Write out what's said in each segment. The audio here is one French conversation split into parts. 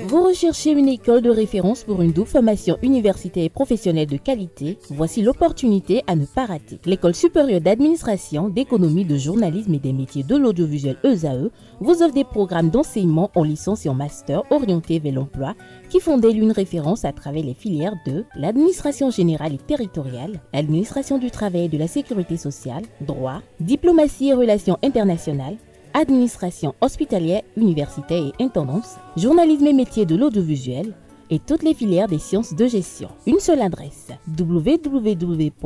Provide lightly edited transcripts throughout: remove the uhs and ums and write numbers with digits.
Vous recherchez une école de référence pour une double formation universitaire et professionnelle de qualité? Voici l'opportunité à ne pas rater. L'École supérieure d'administration, d'économie, de journalisme et des métiers de l'audiovisuel ESAE vous offre des programmes d'enseignement en licence et en master orientés vers l'emploi qui font d'elle une référence à travers les filières de l'administration générale et territoriale, l'administration du travail et de la sécurité sociale, droit, diplomatie et relations internationales, administration hospitalière, universitaire et intendance, journalisme et métiers de l'audiovisuel et toutes les filières des sciences de gestion. Une seule adresse, www.esae.bj.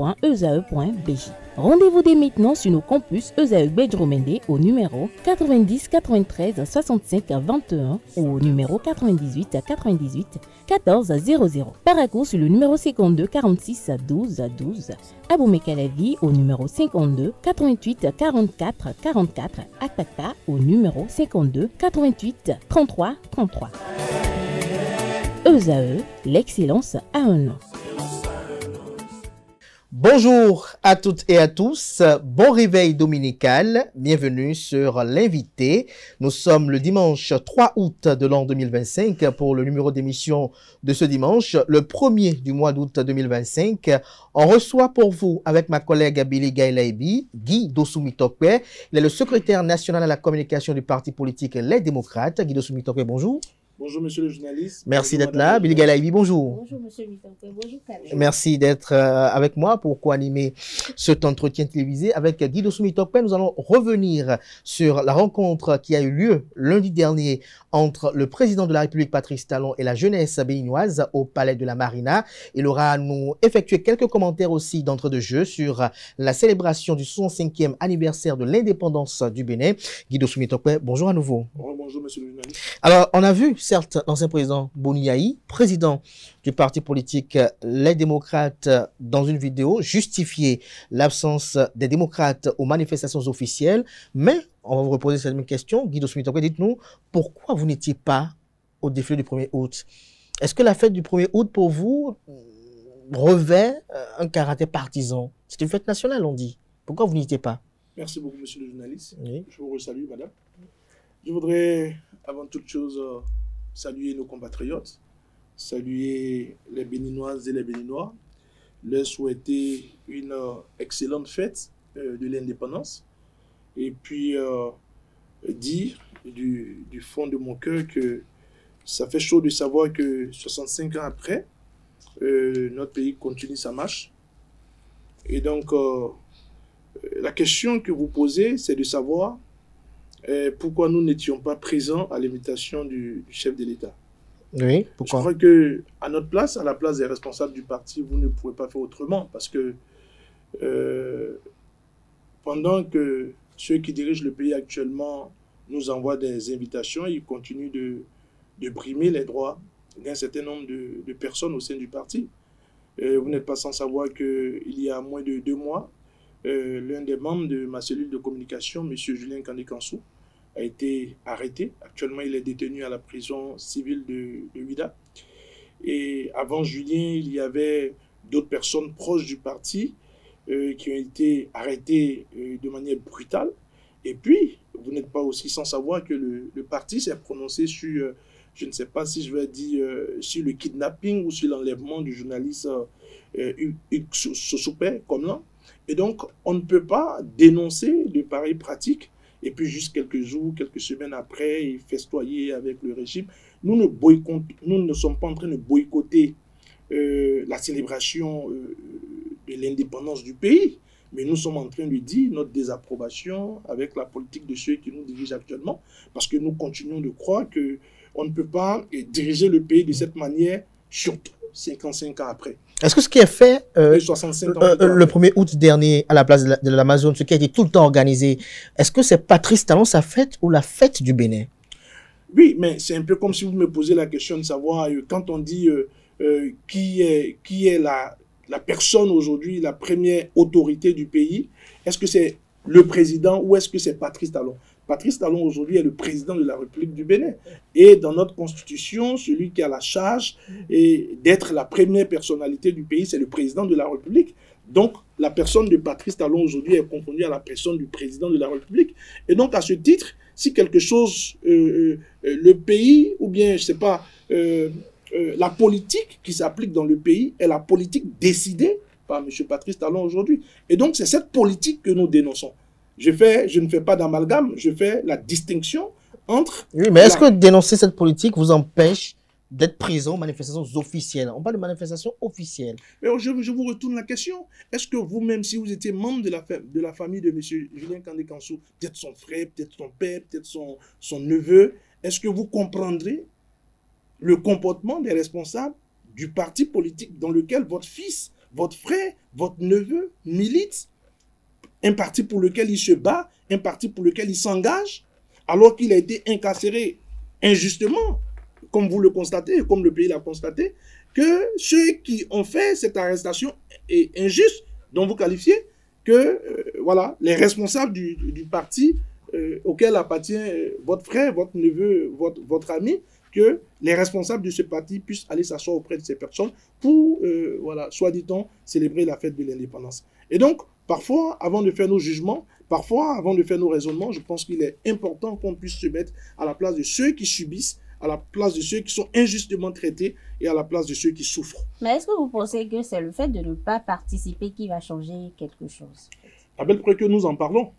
Rendez-vous dès maintenant sur nos campus ESAE Bedjromende au numéro 90 93 65 21 ou au numéro 98 98 14 00. Paracourt sur le numéro 52 46 12 12. Aboumé-Calavi au numéro 52 88 44 44. Akpaka au numéro 52 88 33 33. ESAE, l'excellence a un nom. Bonjour à toutes et à tous, bon réveil dominical, bienvenue sur l'invité. Nous sommes le dimanche 3 août de l'an 2025 pour le numéro d'émission de ce dimanche, le 1er du mois d'août 2025. On reçoit pour vous, avec ma collègue Billy Gailaibi, Guy Dossoumitokwe. Il est le secrétaire national à la communication du parti politique Les Démocrates. Guy Dossoumitokwe, bonjour. Bonjour, monsieur le journaliste. Merci d'être là. Billy Gailaibi, bonjour. Bonjour, monsieur Mitokwe. Bonjour, Khaled. Merci d'être avec moi pour co-animer cet entretien télévisé avec Guy Dossoumitokwe. Nous allons revenir sur la rencontre qui a eu lieu lundi dernier entre le président de la République, Patrice Talon, et la jeunesse béninoise au Palais de la Marina. Il aura nous effectué quelques commentaires aussi d'entre-deux-jeux sur la célébration du 65e anniversaire de l'indépendance du Bénin. Guy Dossoumitokwe, bonjour à nouveau. Bonjour, monsieur le journaliste. Alors, on a vu, certes, l'ancien président Boniaï, président du parti politique Les Démocrates, dans une vidéo, justifier l'absence des démocrates aux manifestations officielles. Mais, on va vous reposer cette même question. Guy Dossoumitokwe, dites-nous, pourquoi vous n'étiez pas au défilé du 1er août? Est-ce que la fête du 1er août, pour vous, revêt un caractère partisan? C'est une fête nationale, on dit. Pourquoi vous n'y étiez pas? Merci beaucoup, monsieur le journaliste. Oui. Je vous salue, madame. Je voudrais, avant toute chose, saluer nos compatriotes, saluer les Béninoises et les Béninois, leur souhaiter une excellente fête de l'indépendance et puis dire du fond de mon cœur que ça fait chaud de savoir que 65 ans après, notre pays continue sa marche. Et donc, la question que vous posez, c'est de savoir pourquoi nous n'étions pas présents à l'invitation du chef de l'État. Oui, pourquoi? Je crois qu'à notre place, à la place des responsables du parti, vous ne pouvez pas faire autrement parce que pendant que ceux qui dirigent le pays actuellement nous envoient des invitations, ils continuent de brimer les droits d'un certain nombre de personnes au sein du parti. Vous n'êtes pas sans savoir qu'il y a moins de 2 mois, l'un des membres de ma cellule de communication, M. Julien Kandé-Kansou, a été arrêté. Actuellement, il est détenu à la prison civile de Ouida. Et avant Julien, il y avait d'autres personnes proches du parti qui ont été arrêtées de manière brutale. Et puis, vous n'êtes pas aussi sans savoir que le parti s'est prononcé sur, je ne sais pas si je vais dire, sur le kidnapping ou sur l'enlèvement du journaliste Hugues Sosoupé, comme là. Et donc, on ne peut pas dénoncer de pareilles pratiques et puis juste quelques jours, quelques semaines après, et festoyer avec le régime. Nous ne sommes pas en train de boycotter la célébration de l'indépendance du pays, mais nous sommes en train de dire notre désapprobation avec la politique de ceux qui nous dirigent actuellement, parce que nous continuons de croire qu'on ne peut pas diriger le pays de cette manière, surtout 55 ans après. Est-ce que ce qui est fait 65 ans le 1er août dernier à la place de l'Amazone, ce qui a été tout le temps organisé, est-ce que c'est Patrice Talon sa fête ou la fête du Bénin? Oui, mais c'est un peu comme si vous me posez la question de savoir, quand on dit qui est la personne aujourd'hui, la première autorité du pays, est-ce que c'est le président ou est-ce que c'est Patrice Talon? Patrice Talon aujourd'hui est le président de la République du Bénin. Et dans notre constitution, celui qui a la charge d'être la première personnalité du pays, c'est le président de la République. Donc, la personne de Patrice Talon aujourd'hui est confondue à la personne du président de la République. Et donc, à ce titre, si quelque chose, le pays, ou bien, je ne sais pas, la politique qui s'applique dans le pays est la politique décidée par M. Patrice Talon aujourd'hui. Et donc, c'est cette politique que nous dénonçons. Je ne fais pas d'amalgame, je fais la distinction entre... Oui, mais est-ce que dénoncer cette politique vous empêche d'être présent aux manifestations officielles? On parle de manifestations officielles. Mais je vous retourne la question. Est-ce que vous-même, si vous étiez membre de la famille de M. Julien Kandé-Kansou, peut-être son frère, peut-être son père, peut-être son neveu, est-ce que vous comprendrez le comportement des responsables du parti politique dans lequel votre fils, votre frère, votre neveu milite, un parti pour lequel il se bat, un parti pour lequel il s'engage, alors qu'il a été incarcéré injustement, comme vous le constatez, comme le pays l'a constaté, que ceux qui ont fait cette arrestation est injuste, dont vous qualifiez, que voilà, les responsables du parti auquel appartient votre frère, votre neveu, votre ami, que les responsables de ce parti puissent aller s'asseoir auprès de ces personnes pour, voilà, soit dit-on, célébrer la fête de l'indépendance. Et donc, parfois, avant de faire nos jugements, parfois, avant de faire nos raisonnements, je pense qu'il est important qu'on puisse se mettre à la place de ceux qui subissent, à la place de ceux qui sont injustement traités et à la place de ceux qui souffrent. Mais est-ce que vous pensez que c'est le fait de ne pas participer qui va changer quelque chose? À belle preuve que nous en parlons.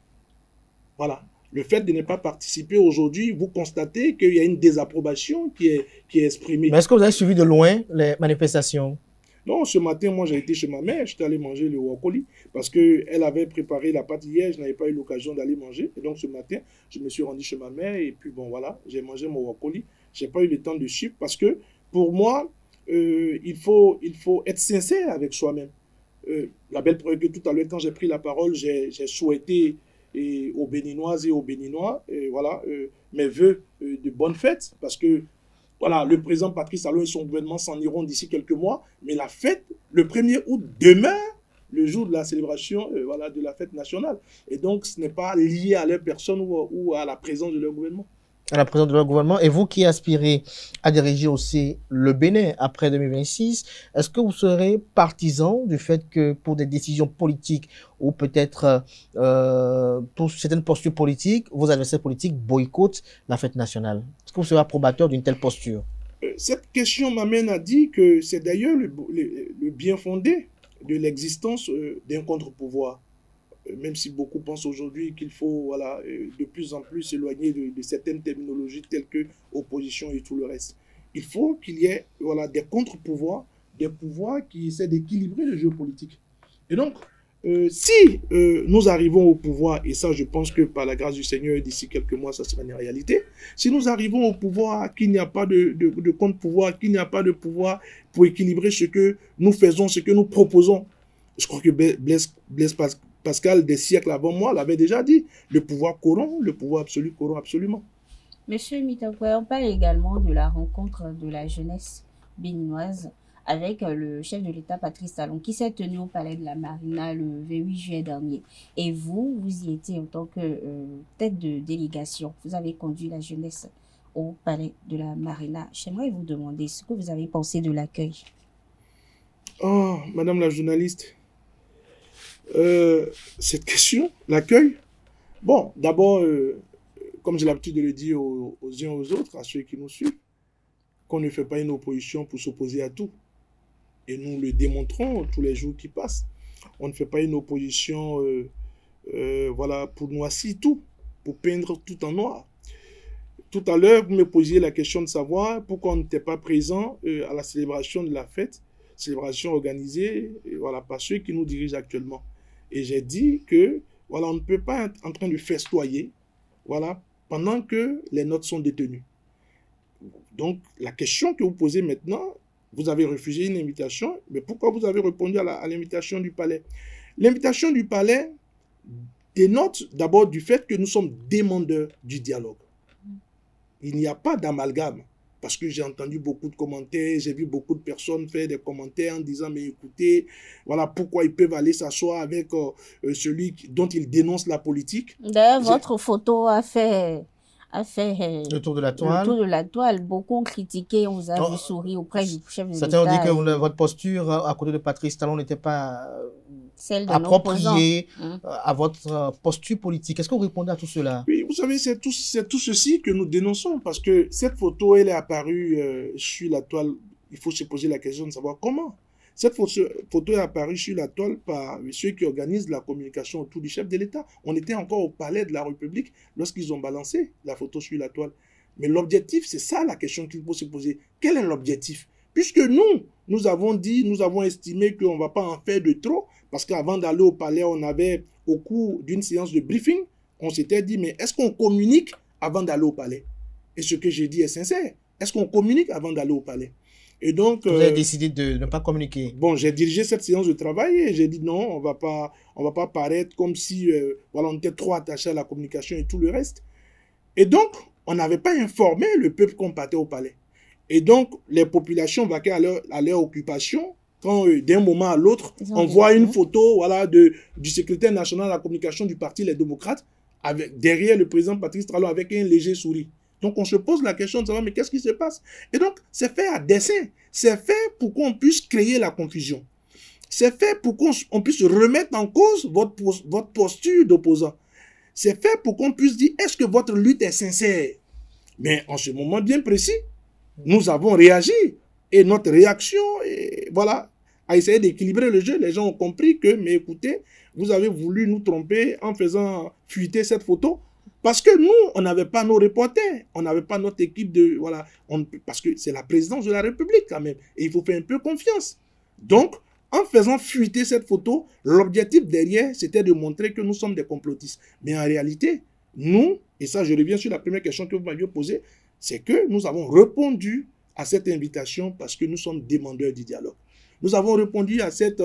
Voilà. Le fait de ne pas participer aujourd'hui, vous constatez qu'il y a une désapprobation qui est exprimée. Mais est-ce que vous avez suivi de loin les manifestations? Non, ce matin, moi, j'ai été chez ma mère, j'étais allé manger le wakoli parce qu'elle avait préparé la pâte hier, je n'avais pas eu l'occasion d'aller manger. Et donc, ce matin, je me suis rendu chez ma mère et puis, bon, voilà, j'ai mangé mon wakoli. Je n'ai pas eu le temps de suivre parce que, pour moi, il faut être sincère avec soi-même. La belle preuve que tout à l'heure, quand j'ai pris la parole, j'ai souhaité aux Béninoises et aux Béninois, voilà, mes vœux de bonne fête parce que, voilà, le président Patrice Talon et son gouvernement s'en iront d'ici quelques mois, mais la fête, le 1er août, demeure le jour de la célébration voilà, de la fête nationale. Et donc, ce n'est pas lié à leur personne ou à la présence de leur gouvernement. À la présence de leur gouvernement. Et vous qui aspirez à diriger aussi le Bénin après 2026, est-ce que vous serez partisan du fait que pour des décisions politiques ou peut-être pour certaines postures politiques, vos adversaires politiques boycottent la fête nationale? Est-ce que vous serez approbateur d'une telle posture? Cette question m'amène à dire que c'est d'ailleurs le bien fondé de l'existence d'un contre-pouvoir. Même si beaucoup pensent aujourd'hui qu'il faut voilà, de plus en plus s'éloigner de certaines terminologies telles que opposition et tout le reste. Il faut qu'il y ait voilà, des contre-pouvoirs, des pouvoirs qui essaient d'équilibrer le jeu politique. Et donc, si nous arrivons au pouvoir, et ça je pense que par la grâce du Seigneur, d'ici quelques mois, ça sera une réalité, si nous arrivons au pouvoir, qu'il n'y a pas de contre-pouvoir, qu'il n'y a pas de pouvoir pour équilibrer ce que nous faisons, ce que nous proposons, je crois que Blaise Pascal, des siècles avant moi, l'avait déjà dit. Le pouvoir corrompt, le pouvoir absolu corrompt absolument. Monsieur Mitankwe, on parle également de la rencontre de la jeunesse béninoise avec le chef de l'État Patrice Talon qui s'est tenu au palais de la Marina le 28 juillet dernier. Et vous y étiez en tant que tête de délégation. Vous avez conduit la jeunesse au palais de la Marina. J'aimerais vous demander ce que vous avez pensé de l'accueil. Oh, madame la journaliste, cette question, l'accueil, bon, d'abord, comme j'ai l'habitude de le dire aux uns aux autres, à ceux qui nous suivent, qu'on ne fait pas une opposition pour s'opposer à tout. Et nous le démontrons tous les jours qui passent. On ne fait pas une opposition voilà, pour noircir tout, pour peindre tout en noir. Tout à l'heure, vous me posiez la question de savoir pourquoi on n'était pas présent à la célébration de la fête, célébration organisée voilà, par ceux qui nous dirigent actuellement. Et j'ai dit que voilà, on ne peut pas être en train de festoyer voilà, pendant que les notes sont détenues. Donc, la question que vous posez maintenant, vous avez refusé une invitation, mais pourquoi vous avez répondu à l'invitation du palais? L'invitation du palais dénote d'abord du fait que nous sommes demandeurs du dialogue. Il n'y a pas d'amalgame. Parce que j'ai entendu beaucoup de commentaires, j'ai vu beaucoup de personnes faire des commentaires en disant, mais écoutez, voilà pourquoi ils peuvent aller s'asseoir avec celui dont ils dénoncent la politique. D'ailleurs, votre photo a fait le tour de la toile. Le tour de la toile. Beaucoup ont critiqué, on vous a vu sourire auprès du chef de l'État. Certains ont dit que votre posture à côté de Patrice Talon n'était pas appropriée à votre posture politique. Est-ce que vous répondez à tout cela? Oui, vous savez, c'est tout ceci que nous dénonçons, parce que cette photo, elle est apparue sur la toile. Il faut se poser la question de savoir comment. Cette photo est apparue sur la toile par ceux qui organisent la communication autour du chef de l'État. On était encore au palais de la République lorsqu'ils ont balancé la photo sur la toile. Mais l'objectif, c'est ça la question qu'il faut se poser. Quel est l'objectif? Puisque nous avons dit, nous avons estimé qu'on ne va pas en faire de trop, parce qu'avant d'aller au palais, on avait, au cours d'une séance de briefing, on s'était dit, mais est-ce qu'on communique avant d'aller au palais? Et ce que j'ai dit est sincère. Est-ce qu'on communique avant d'aller au palais? Et donc, vous avez décidé de ne pas communiquer. Bon, j'ai dirigé cette séance de travail et j'ai dit non, on va pas paraître comme si voilà, on était trop attaché à la communication et tout le reste. Et donc, on n'avait pas informé le peuple qu'on partait au palais. Et donc, les populations vaquaient à leur occupation quand d'un moment à l'autre, on voit une photo voilà, du secrétaire national de la communication du parti Les Démocrates derrière le président Patrice Talon avec un léger sourire. Donc, on se pose la question de savoir, mais qu'est-ce qui se passe? Et donc, c'est fait à dessein. C'est fait pour qu'on puisse créer la confusion. C'est fait pour qu'on puisse remettre en cause votre posture d'opposant. C'est fait pour qu'on puisse dire, est-ce que votre lutte est sincère? Mais en ce moment bien précis, nous avons réagi. Et notre réaction, voilà, a essayé d'équilibrer le jeu. Les gens ont compris que, mais écoutez, vous avez voulu nous tromper en faisant fuiter cette photo. Parce que nous, on n'avait pas nos reporters, on n'avait pas notre équipe de... Voilà, parce que c'est la présidence de la République quand même, et il faut faire un peu confiance. Donc, en faisant fuiter cette photo, l'objectif derrière, c'était de montrer que nous sommes des complotistes. Mais en réalité, nous, et ça je reviens sur la première question que vous m'aviez posée, c'est que nous avons répondu à cette invitation parce que nous sommes demandeurs du dialogue. Nous avons répondu à cette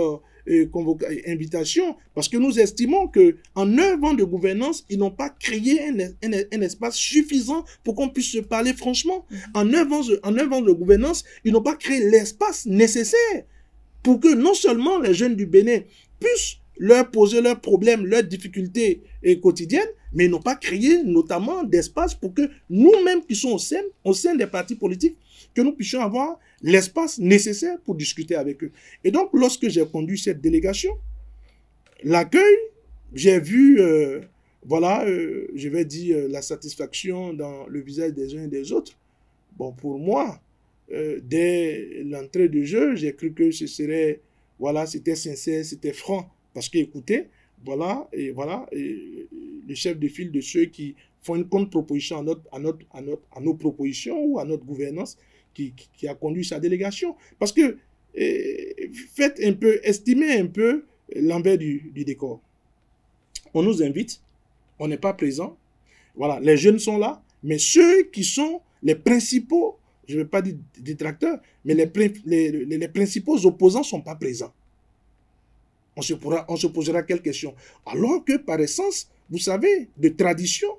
invitation parce que nous estimons qu'en 9 ans de gouvernance, ils n'ont pas créé un espace suffisant pour qu'on puisse se parler franchement. En 9 ans de gouvernance, ils n'ont pas créé l'espace nécessaire pour que non seulement les jeunes du Bénin puissent leur poser leurs problèmes, leurs difficultés quotidiennes, mais ils n'ont pas créé notamment d'espace pour que nous-mêmes qui sommes au sein des partis politiques, que nous puissions avoir l'espace nécessaire pour discuter avec eux. Et donc, lorsque j'ai conduit cette délégation, l'accueil, j'ai vu, voilà, je vais dire, la satisfaction dans le visage des uns et des autres. Bon, pour moi, dès l'entrée de jeu, j'ai cru que ce serait, voilà, c'était sincère, c'était franc. Parce que, écoutez, voilà, et le chef de file de ceux qui font une contre-proposition à nos propositions ou à notre gouvernance qui a conduit sa délégation. Parce que, faites un peu, estimez un peu l'envers du décor. On nous invite, on n'est pas présent, voilà, les jeunes sont là, mais ceux qui sont les principaux, je ne vais pas dire détracteurs, mais les principaux opposants ne sont pas présents. On se posera quelques questions. Alors que, par essence, vous savez, de tradition,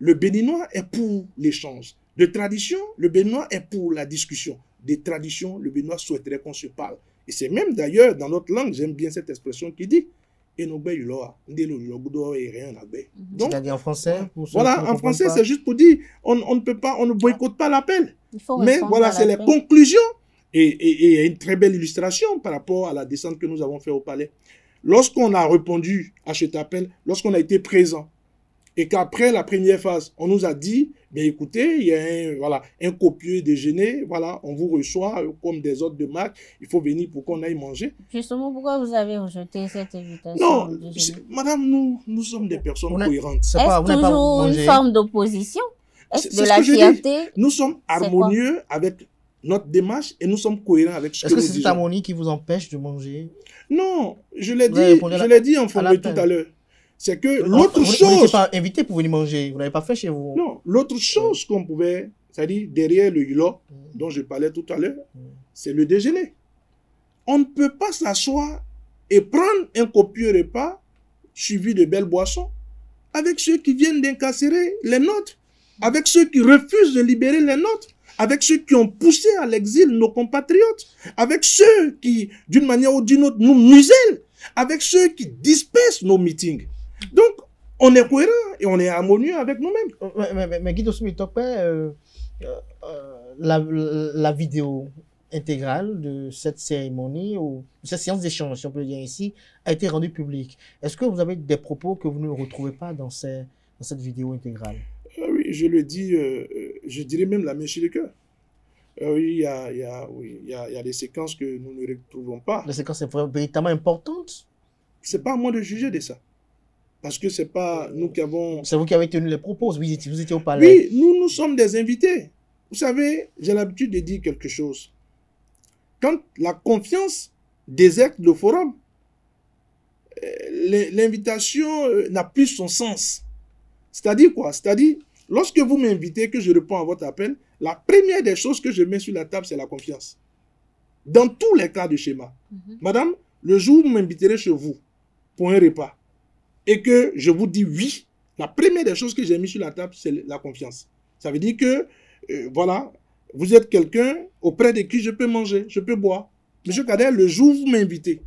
le Béninois est pour l'échange. De tradition, le Béninois est pour la discussion. De tradition, le Béninois souhaiterait qu'on se parle. Et c'est même d'ailleurs, dans notre langue, j'aime bien cette expression qui dit « Donc, c'est-à-dire en français? Voilà, en français, c'est juste pour dire on ne boycotte pas l'appel. Mais voilà, c'est les conclusions. Et une très belle illustration par rapport à la descente que nous avons fait au palais. Lorsqu'on a répondu à cet appel, lorsqu'on a été présent, et qu'après la première phase, on nous a dit, mais écoutez, il y a un copieux déjeuner, voilà, on vous reçoit comme des hôtes de marque, il faut venir pour qu'on aille manger. Justement, pourquoi vous avez rejeté cette invitation? Non, madame, nous sommes des personnes cohérentes. Est-ce toujours une forme d'opposition? Est-ce de la fierté? Nous sommes harmonieux avec notre démarche et nous sommes cohérents avec ce que nous disons. Est-ce que c'est cette harmonie qui vous empêche de manger? Non, je l'ai dit en formule tout à l'heure. C'est que l'autre chose... Vous n'étiez pas invité pour venir manger, vous n'avez pas fait chez vous. Non, l'autre chose qu'on pouvait, c'est-à-dire derrière le YULO, dont je parlais tout à l'heure, c'est le déjeuner. On ne peut pas s'asseoir et prendre un copieux repas suivi de belles boissons avec ceux qui viennent d'incarcérer les nôtres, avec ceux qui refusent de libérer les nôtres, avec ceux qui ont poussé à l'exil nos compatriotes, avec ceux qui, d'une manière ou d'une autre, nous musellent, avec ceux qui dispersent nos meetings. Donc, on est cohérent et on est harmonieux avec nous-mêmes. Mais Guido Soumitokpe, la vidéo, intégrale de cette cérémonie, ou cette séance d'échange, si on peut le dire ici, a été rendue publique. Est-ce que vous avez des propos que vous ne retrouvez pas dans cette vidéo intégrale? Oui, je le dis, je dirais même la main sur le cœur. Oui, il y a des séquences que nous ne retrouvons pas. Les séquences sont véritablement importantes. C'est pas à moi de juger de ça. Parce que c'est pas nous qui avons... C'est vous qui avez tenu les propos, vous étiez au palais. Oui, nous sommes des invités. Vous savez, j'ai l'habitude de dire quelque chose. Quand la confiance déserte le forum, l'invitation n'a plus son sens. C'est-à-dire quoi? C'est-à-dire, lorsque vous m'invitez, que je réponds à votre appel, la première des choses que je mets sur la table, c'est la confiance. Dans tous les cas de schéma. Madame, le jour où vous m'inviterez chez vous pour un repas, et que je vous dis oui, la première des choses que j'ai mis sur la table, c'est la confiance. Ça veut dire que, voilà, vous êtes quelqu'un auprès de qui je peux manger, je peux boire. Monsieur Kader, le jour où vous m'invitez,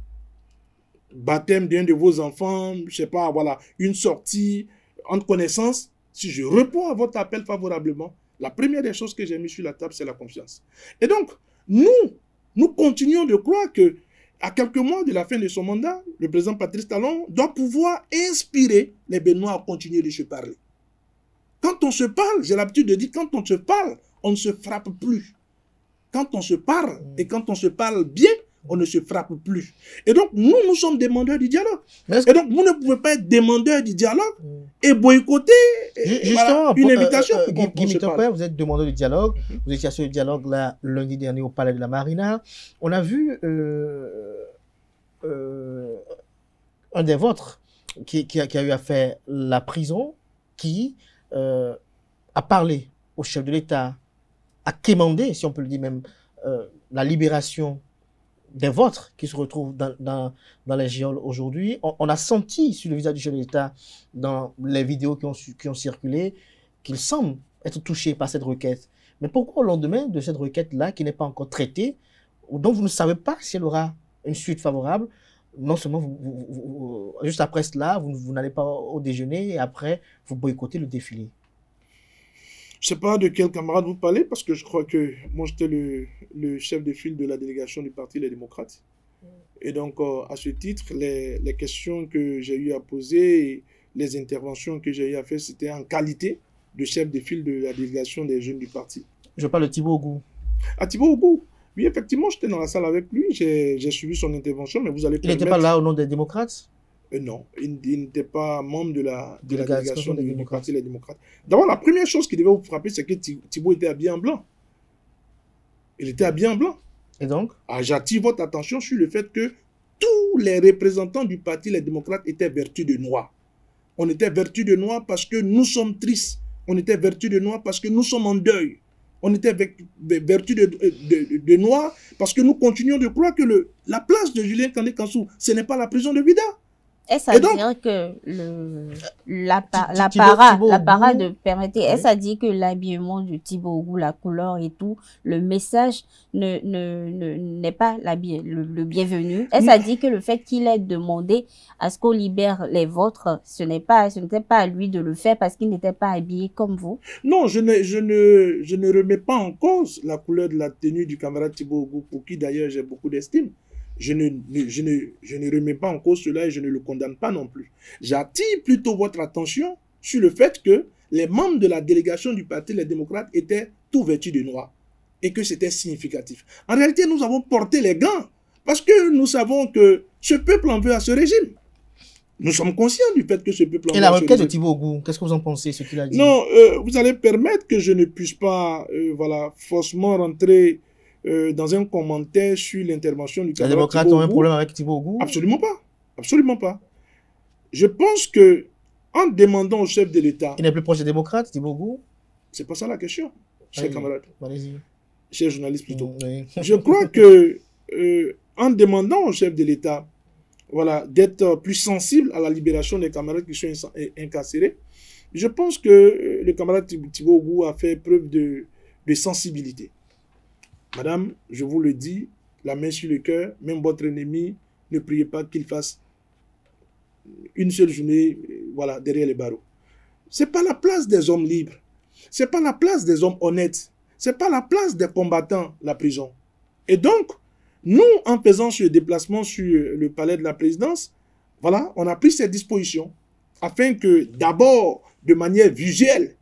baptême d'un de vos enfants, je ne sais pas, voilà, une sortie, en connaissance, si je réponds à votre appel favorablement, la première des choses que j'ai mis sur la table, c'est la confiance. Et donc, nous continuons de croire que à quelques mois de la fin de son mandat, le président Patrice Talon doit pouvoir inspirer les Béninois à continuer de se parler. Quand on se parle, j'ai l'habitude de dire, quand on se parle, on ne se frappe plus. Quand on se parle, et quand on se parle bien, on ne se frappe plus. Et donc, nous sommes demandeurs du dialogue. Et donc, vous ne pouvez pas être demandeur du dialogue et boycotter justement, une invitation. Guy Mitopé, vous êtes demandeur du dialogue. Vous étiez à ce dialogue-là lundi dernier au Palais de la Marina. On a vu un des vôtres qui a eu à faire la prison, qui a parlé au chef de l'État, a quémandé, si on peut le dire même, la libération des vôtres qui se retrouvent dans les geôles aujourd'hui. On a senti sur le visage du chef de l'État, dans les vidéos qui ont circulé, qu'il semble être touché par cette requête. Mais pourquoi au lendemain de cette requête-là, qui n'est pas encore traitée, dont vous ne savez pas si elle aura une suite favorable, non seulement juste après cela, vous n'allez pas au déjeuner et après, vous boycottez le défilé? Je ne sais pas de quel camarade vous parlez, parce que je crois que moi, j'étais le chef de file de la délégation du Parti Les Démocrates. Et donc, à ce titre, les questions que j'ai eu à poser, et les interventions que j'ai eu à faire, c'était en qualité de chef de file de la délégation des jeunes du parti. Je parle de Thibaut Ogou. Ah, Thibaut Ogou. Oui, effectivement, j'étais dans la salle avec lui, j'ai suivi son intervention, mais vous allez permettre... Il n'était pas là au nom des démocrates? Non, il n'était pas membre de la délégation du Parti Les Démocrates. D'abord, la première chose qui devait vous frapper, c'est que Thibaut était habillé en blanc. Il était habillé en blanc. Et donc? J'attire votre attention sur le fait que tous les représentants du Parti Les Démocrates étaient vêtus de noir. On était vêtus de noir parce que nous sommes tristes. On était vêtus de noir parce que nous sommes en deuil. On était vêtus de noir parce que nous continuons de croire que la place de Julien Kandé-Kansou, ce n'est pas la prison de Vida. Est-ce à dire que l'apparat permettez, est-ce à dire que l'habillement de Thibaut Ogou, la couleur et tout, le message n'est pas le bienvenu? Est-ce à dire que le fait qu'il ait demandé à ce qu'on libère les vôtres, ce n'était pas à lui de le faire parce qu'il n'était pas habillé comme vous? Non, je ne remets pas en cause la couleur de la tenue du camarade Thibaut Ogou, pour qui d'ailleurs j'ai beaucoup d'estime. Je ne remets pas en cause cela et je ne le condamne pas non plus. J'attire plutôt votre attention sur le fait que les membres de la délégation du Parti Les Démocrates étaient tous vêtus de noir et que c'était significatif. En réalité, nous avons porté les gants parce que nous savons que ce peuple en veut à ce régime. Nous sommes conscients du fait que ce peuple en veut à ce régime. Et la requête de Thibaut Ogou, qu'est-ce que vous en pensez, ce qu'il a dit? Non, vous allez permettre que je ne puisse pas forcément rentrer dans un commentaire sur l'intervention du camarade. Les démocrates ont un problème avec Thibaut Ogou? Absolument pas. Absolument pas. Je pense que en demandant au chef de l'État... Il n'est plus proche des démocrates, Thibaut Ogou? C'est pas ça la question, cher camarade. Allez-y. Cher journaliste plutôt. Oui. Je crois que en demandant au chef de l'État d'être plus sensible à la libération des camarades qui sont incarcérés, je pense que le camarade Thibaut Ogou a fait preuve de sensibilité. Madame, je vous le dis, la main sur le cœur, même votre ennemi, ne priez pas qu'il fasse une seule journée derrière les barreaux. Ce n'est pas la place des hommes libres. Ce n'est pas la place des hommes honnêtes. Ce n'est pas la place des combattants, la prison. Et donc, nous, en faisant ce déplacement sur le palais de la présidence, voilà, on a pris ces dispositions afin que, d'abord, de manière visuelle,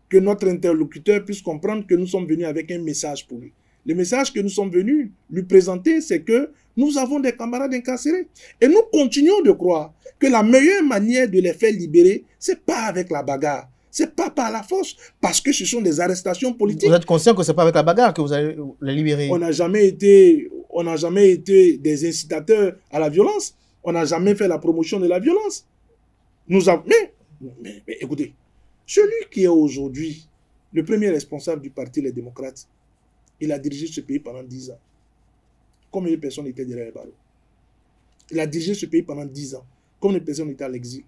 que notre interlocuteur puisse comprendre que nous sommes venus avec un message pour lui. Le message que nous sommes venus lui présenter, c'est que nous avons des camarades incarcérés. Et nous continuons de croire que la meilleure manière de les faire libérer, ce n'est pas avec la bagarre. Ce n'est pas par la force, parce que ce sont des arrestations politiques. Vous êtes conscient que ce n'est pas avec la bagarre que vous allez les libérer? On n'a jamais été des incitateurs à la violence. On n'a jamais fait la promotion de la violence. Nous avons... mais écoutez, celui qui est aujourd'hui le premier responsable du parti Les Démocrates, il a dirigé ce pays pendant 10 ans. Combien de personnes étaient derrière les barreaux? Il a dirigé ce pays pendant 10 ans. Combien de personnes étaient à l'exil?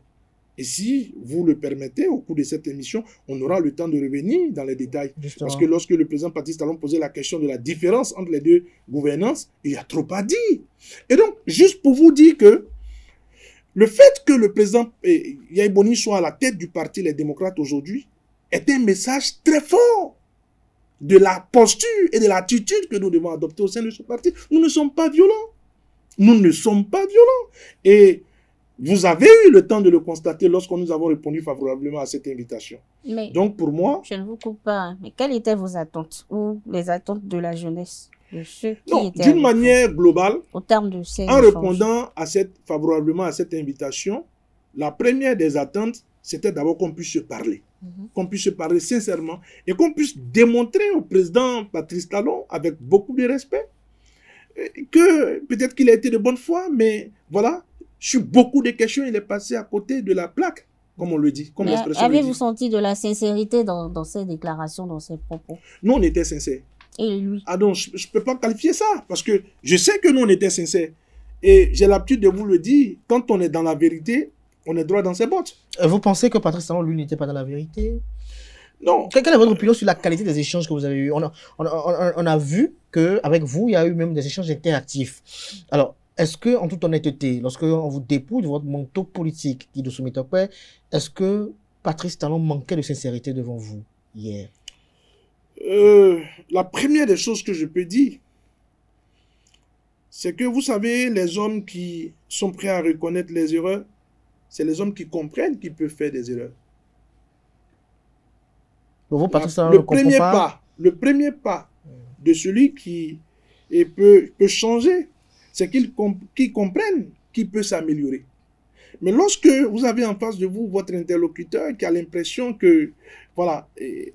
Et si vous le permettez, au cours de cette émission, on aura le temps de revenir dans les détails. Justement. Parce que lorsque le président Patrice Talon posait la question de la différence entre les deux gouvernances, il y a trop à dire. Et donc, juste pour vous dire que le fait que le président Yahya Boni soit à la tête du parti Les Démocrates aujourd'hui est un message très fort de la posture et de l'attitude que nous devons adopter au sein de ce parti. Nous ne sommes pas violents. Nous ne sommes pas violents. Et vous avez eu le temps de le constater lorsque nous avons répondu favorablement à cette invitation. Mais donc pour moi... Je ne vous coupe pas, hein, mais quelles étaient vos attentes ou les attentes de la jeunesse, de ceux qui Non, étaient d'une manière globale, au terme de ces en échanges. répondant favorablement à cette invitation, la première des attentes, c'était d'abord qu'on puisse se parler. Qu'on puisse se parler sincèrement et qu'on puisse démontrer au président Patrice Talon, avec beaucoup de respect, que peut-être qu'il a été de bonne foi, mais voilà, sur beaucoup de questions, il est passé à côté de la plaque, comme on le dit. Avez-vous senti de la sincérité dans ces déclarations, dans ces propos? Nous, on était sincères. Et lui? Ah non, je ne peux pas qualifier ça, parce que je sais que nous, on était sincères. Et j'ai l'habitude de vous le dire, quand on est dans la vérité, on est droit dans ses bottes. Vous pensez que Patrice Talon, lui, n'était pas dans la vérité? Non. Quelle est votre opinion sur la qualité des échanges que vous avez eus? On a vu qu'avec vous, il y a eu même des échanges interactifs. Alors, est-ce que, en toute honnêteté, lorsqu'on vous dépouille de votre manteau politique, dit Dossou Mitokwe, est-ce que Patrice Talon manquait de sincérité devant vous hier? La première des choses que je peux dire, c'est que vous savez, les hommes qui sont prêts à reconnaître les erreurs, c'est les hommes qui comprennent qu'ils peuvent faire des erreurs. Donc vous, Patrice Talon, le premier pas de celui qui peut changer, c'est qu'il comprenne qu'il peut s'améliorer. Mais lorsque vous avez en face de vous votre interlocuteur qui a l'impression que voilà,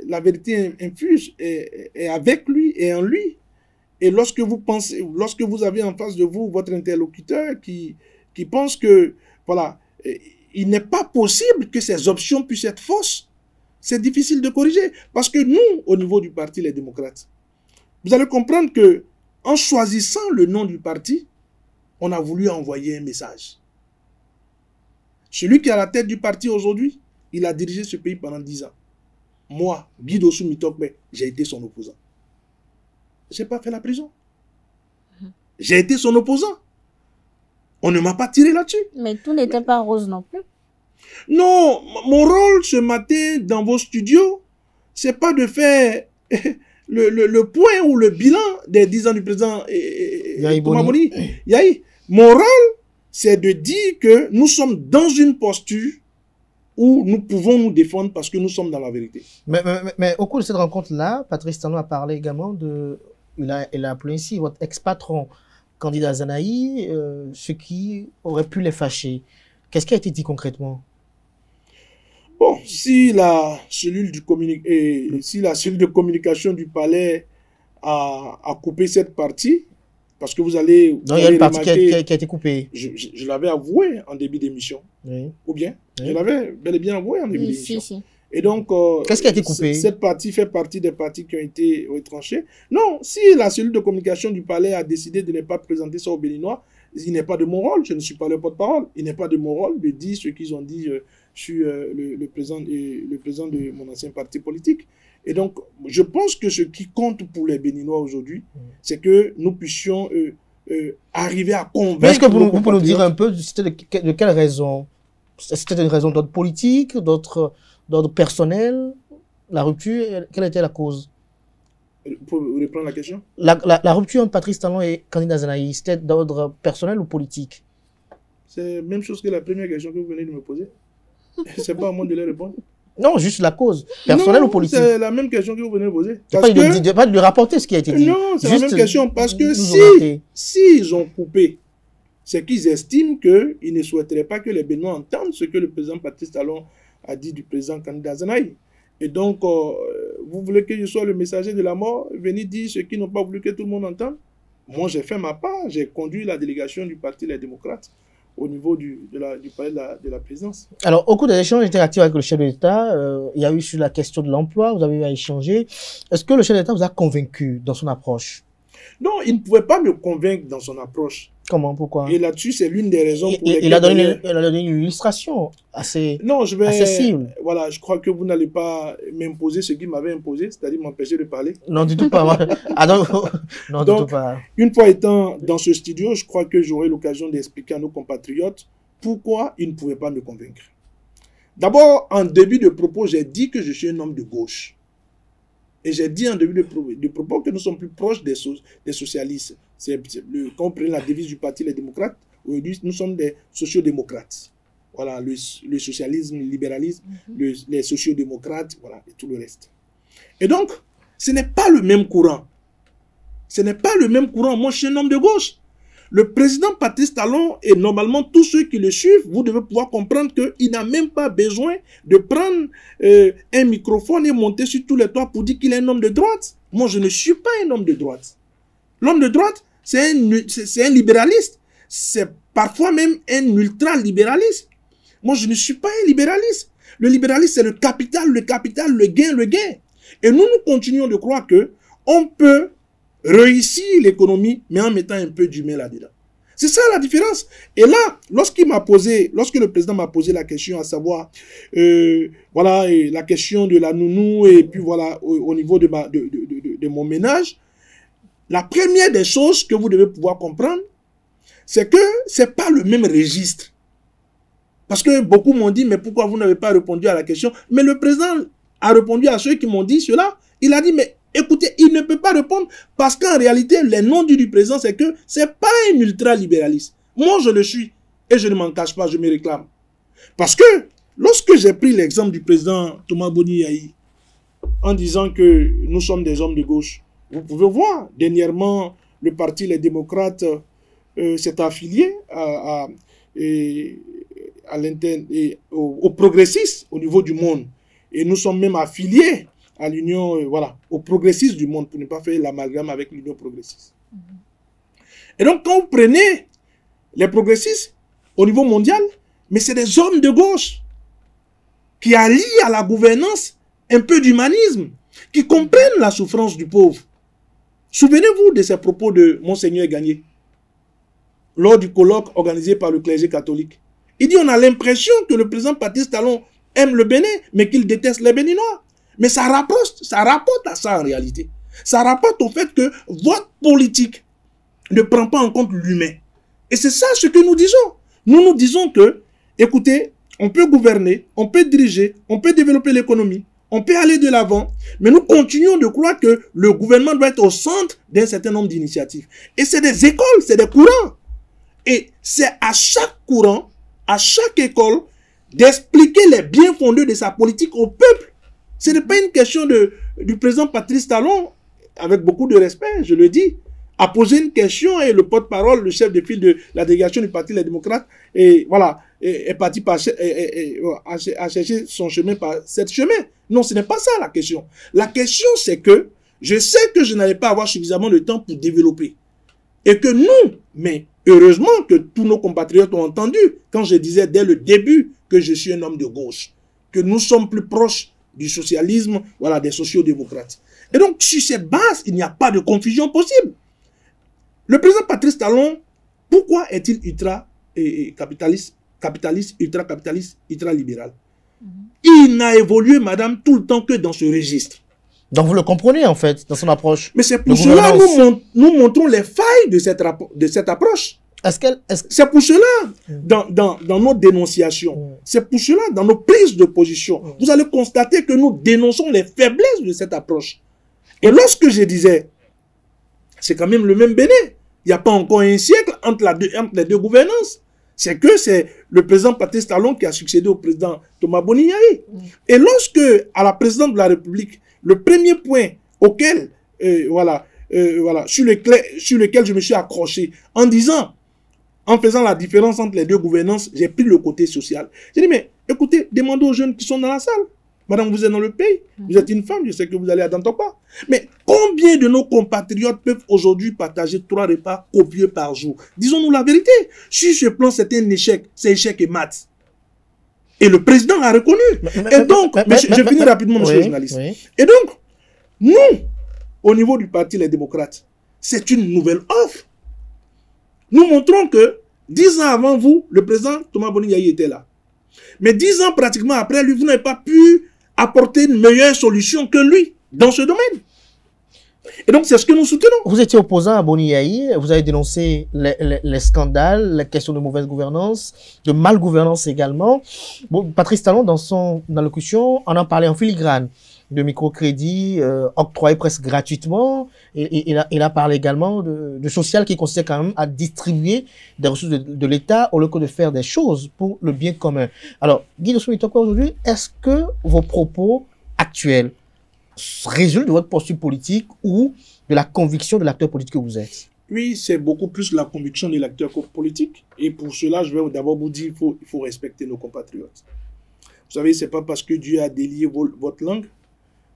la vérité infuse est avec lui et en lui, et lorsque vous avez en face de vous votre interlocuteur qui pense que voilà, il n'est pas possible que ces options puissent être fausses, c'est difficile de corriger. Parce que nous, au niveau du parti Les Démocrates, vous allez comprendre que en choisissant le nom du parti, on a voulu envoyer un message. Celui qui est à la tête du parti aujourd'hui, il a dirigé ce pays pendant 10 ans. Moi, Guy Dossou Mitokwe, j'ai été son opposant. Je n'ai pas fait la prison. J'ai été son opposant. On ne m'a pas tiré là-dessus. Mais tout n'était pas rose non plus. Non, mon rôle ce matin dans vos studios, c'est pas de faire le point ou le bilan des 10 ans du président Yahya. Mon rôle, c'est de dire que nous sommes dans une posture où nous pouvons nous défendre parce que nous sommes dans la vérité. Mais au cours de cette rencontre-là, Patrice Talon a parlé également de... Il a appelé ainsi votre ex-patron, candidat Zanaï, ce qui aurait pu les fâcher. Qu'est-ce qui a été dit concrètement? Bon, si la cellule de communication du palais a coupé cette partie, parce que vous allez... Non, il y a une partie qui a été coupée. Je l'avais avoué en début d'émission. Oui. Ou bien? Oui. Je l'avais bel et bien avoué en début d'émission. Si. Et donc... Qu'est-ce qui a été coupé? Cette partie fait partie des parties qui ont été retranchées. Non, si la cellule de communication du palais a décidé de ne pas présenter ça aux Béninois, il n'est pas de mon rôle, je ne suis pas le porte-parole. Il n'est pas de mon rôle de dire ce qu'ils ont dit sur le président de mon ancien parti politique. Et donc, je pense que ce qui compte pour les Béninois aujourd'hui, c'est que nous puissions arriver à convaincre... Est-ce que vous pouvez nous dire un peu de quelle raison? C'était une raison d'ordre politique, d'ordre personnel? La rupture, quelle était la cause? Pour reprendre la question. La rupture entre Patrice Talon et candidat Zanaï, c'était d'ordre personnel ou politique? C'est la même chose que la première question que vous venez de me poser. C'est pas à moi de les répondre. Non, juste la cause. Personnelle ou politique? C'est la même question que vous venez de me poser. Pas de lui rapporter ce qui a été dit. Non, c'est la même question parce que si ils ont coupé, c'est qu'ils estiment qu'ils ne souhaiteraient pas que les Béninois entendent ce que le président Patrice Talon a dit du président candidat Zanaï. Et donc, vous voulez que je sois le messager de la mort, venir dire ce qu'ils n'ont pas voulu que tout le monde entende? Moi, j'ai fait ma part, j'ai conduit la délégation du Parti Les Démocrates au niveau du palais de la présidence. Alors, au cours des échanges interactifs avec le chef de l'État, il y a eu sur la question de l'emploi, vous avez eu à échanger. Est-ce que le chef de l'État vous a convaincu dans son approche? Non, il ne pouvait pas me convaincre dans son approche. Comment? Pourquoi? Et là-dessus, c'est l'une des raisons pour lesquelles... Il a donné une illustration assez cible. Voilà, je crois que vous n'allez pas m'imposer ce qu'il m'avait imposé, c'est-à-dire m'empêcher de parler. Non, du tout pas. Non, donc, du tout pas. Une fois étant dans ce studio, je crois que j'aurai l'occasion d'expliquer à nos compatriotes pourquoi ils ne pouvaient pas me convaincre. D'abord, en début de propos, j'ai dit que je suis un homme de gauche. Et j'ai dit en début de propos que nous sommes plus proches des socialistes. Quand on prend la devise du Parti Les Démocrates, aujourd'hui, nous sommes des sociodémocrates. Voilà, le socialisme, le libéralisme, les sociodémocrates, voilà, et tout le reste. Et donc, ce n'est pas le même courant. Ce n'est pas le même courant. Moi, je suis un homme de gauche. Le président Patrice Talon et normalement tous ceux qui le suivent, vous devez pouvoir comprendre qu'il n'a même pas besoin de prendre un microphone et monter sur tous les toits pour dire qu'il est un homme de droite. Moi, je ne suis pas un homme de droite. L'homme de droite, c'est un libéraliste. C'est parfois même un ultra-libéraliste. Moi, je ne suis pas un libéraliste. Le libéralisme, c'est le capital, le gain. Et nous continuons de croire que on peut réussir l'économie, mais en mettant un peu d'humain là-dedans. C'est ça la différence. Et là, lorsque le président m'a posé la question, à savoir, voilà, et la question de la nounou, et puis voilà, au niveau de mon ménage, la première des choses que vous devez pouvoir comprendre, c'est que c'est pas le même registre. Parce que beaucoup m'ont dit, mais pourquoi vous n'avez pas répondu à la question? Mais le président a répondu à ceux qui m'ont dit cela. Il a dit, mais écoutez, il ne peut pas répondre parce qu'en réalité, les non-dits du président, c'est que c'est pas un ultra-libéraliste. Moi, je le suis et je ne m'en cache pas, je me réclame. Parce que lorsque j'ai pris l'exemple du président Thomas Boni Yahi, en disant que nous sommes des hommes de gauche, vous pouvez voir, dernièrement, le Parti Les Démocrates s'est affilié aux progressistes au niveau du monde. Et nous sommes même affiliés à l'union, voilà, aux progressistes du monde, pour ne pas faire l'amalgame avec l'union progressiste. Et donc, quand vous prenez les progressistes au niveau mondial, mais c'est des hommes de gauche qui allient à la gouvernance un peu d'humanisme, qui comprennent la souffrance du pauvre. Souvenez-vous de ces propos de Monseigneur Gagné, lors du colloque organisé par le clergé catholique. Il dit, on a l'impression que le président Patrice Talon aime le Bénin, mais qu'il déteste les Béninois. Mais ça rapporte à ça en réalité. Ça rapporte au fait que votre politique ne prend pas en compte l'humain. Et c'est ça ce que nous disons. Nous disons que, écoutez, on peut gouverner, on peut diriger, on peut développer l'économie, on peut aller de l'avant, mais nous continuons de croire que le gouvernement doit être au centre d'un certain nombre d'initiatives. Et c'est des écoles, c'est des courants. Et c'est à chaque courant, à chaque école, d'expliquer les biens fondés de sa politique au peuple. Ce n'est pas une question du président Patrice Talon, avec beaucoup de respect, je le dis, a posé une question et le porte-parole, le chef de file de la délégation du Parti Les Démocrates, et voilà, est parti à chercher son chemin par cette chemin. Non, ce n'est pas ça la question. La question, c'est que je sais que je n'allais pas avoir suffisamment de temps pour développer. Et que nous, mais heureusement que tous nos compatriotes ont entendu, quand je disais dès le début que je suis un homme de gauche, que nous sommes plus proches du socialisme, voilà, des sociodémocrates. Et donc, sur cette base, il n'y a pas de confusion possible. Le président Patrice Talon, pourquoi est-il ultra-capitaliste, ultra-capitaliste, ultra-libéral? Il n'a évolué, madame, tout le temps que dans ce registre. Donc, vous le comprenez, en fait, dans son approche. Mais c'est pour cela que nous montrons les failles de cette approche. C'est pour cela, dans nos dénonciations, c'est pour cela, dans nos prises de position, vous allez constater que nous dénonçons les faiblesses de cette approche. Et lorsque je disais, c'est quand même le même Bénin. Il n'y a pas encore un siècle entre les deux gouvernances. C'est que c'est le président Patrice Talon qui a succédé au président Thomas Boni-Yayi. Et lorsque, à la présidente de la République, le premier point auquel, sur lequel je me suis accroché, en faisant la différence entre les deux gouvernances, j'ai pris le côté social. J'ai dit, mais écoutez, demandez aux jeunes qui sont dans la salle. Madame, vous êtes dans le pays, vous êtes une femme, je sais que vous allez à Dantokwa. Mais combien de nos compatriotes peuvent aujourd'hui partager 3 repas copieux par jour? Disons-nous la vérité. Sur ce plan, c'est un échec. C'est échec et mat. Et le président l'a reconnu. Et donc, je finis rapidement, monsieur le journaliste. Oui. Et donc, nous, au niveau du parti Les Démocrates, c'est une nouvelle offre. Nous montrons que 10 ans avant vous, le président Thomas Boni-Yayi était là. Mais 10 ans pratiquement après lui, vous n'avez pas pu apporter une meilleure solution que lui dans ce domaine. Et donc, c'est ce que nous soutenons. Vous étiez opposant à Boni-Yayi, vous avez dénoncé les scandales, les questions de mauvaise gouvernance, de malgouvernance également. Bon, Patrice Talon, dans son allocution, en parlait en filigrane de microcrédits octroyés presque gratuitement. Et il a parlé également de social qui consistait quand même à distribuer des ressources de l'État au lieu que de faire des choses pour le bien commun. Alors, Guy Dosso-Mitokwa, aujourd'hui, est-ce que vos propos actuels résultent de votre posture politique ou de la conviction de l'acteur politique que vous êtes? Oui, c'est beaucoup plus la conviction de l'acteur politique. Et pour cela, je vais d'abord vous dire qu'il faut respecter nos compatriotes. Vous savez, ce n'est pas parce que Dieu a délié votre langue,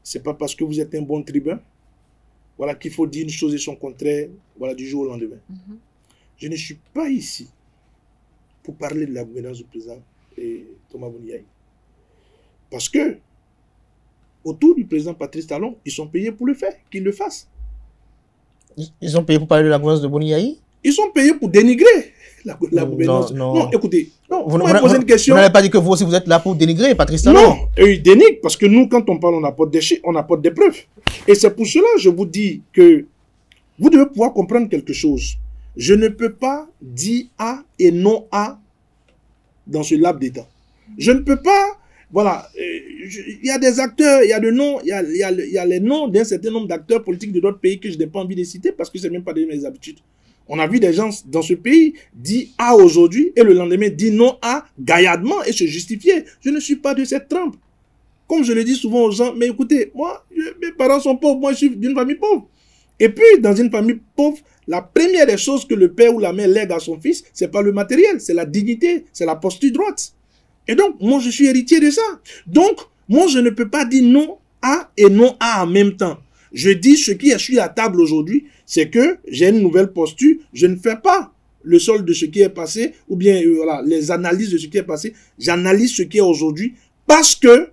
c'est pas parce que vous êtes un bon tribun, voilà, qu'il faut dire une chose et son contraire, voilà, du jour au lendemain. Je ne suis pas ici pour parler de la gouvernance du président Thomas Boni-Yayi. Parce que, autour du président Patrice Talon, ils sont payés pour le faire, qu'ils le fassent. Ils sont payés pour parler de la gouvernance de Boni-Yayi? Ils sont payés pour dénigrer la gouvernance. Non, écoutez, vous n'avez pas dit que vous aussi vous êtes là pour dénigrer Patrice Talon? Non, ils dénigrent parce que nous, quand on parle, on apporte des preuves. Et c'est pour cela que je vous dis que vous devez pouvoir comprendre quelque chose. Je ne peux pas dire A et non A dans ce laps d'état. Je ne peux pas, voilà, il y a des acteurs, il y a des noms, il y a les noms d'un certain nombre d'acteurs politiques de d'autres pays que je n'ai pas envie de citer parce que ce n'est même pas de mes habitudes. On a vu des gens dans ce pays dire A aujourd'hui et le lendemain dire non A gaillardement et se justifier. Je ne suis pas de cette trempe. Comme je le dis souvent aux gens, mais écoutez, moi, mes parents sont pauvres, moi je suis d'une famille pauvre. Et puis, dans une famille pauvre, la première des choses que le père ou la mère lègue à son fils, c'est pas le matériel, c'est la dignité, c'est la posture droite. Et donc, moi je suis héritier de ça. Donc, moi je ne peux pas dire non A et non A en même temps. Je dis ce qui est sur la table aujourd'hui, c'est que j'ai une nouvelle posture, je ne fais pas le solde de ce qui est passé, ou bien voilà, les analyses de ce qui est passé, j'analyse ce qui est aujourd'hui, parce que,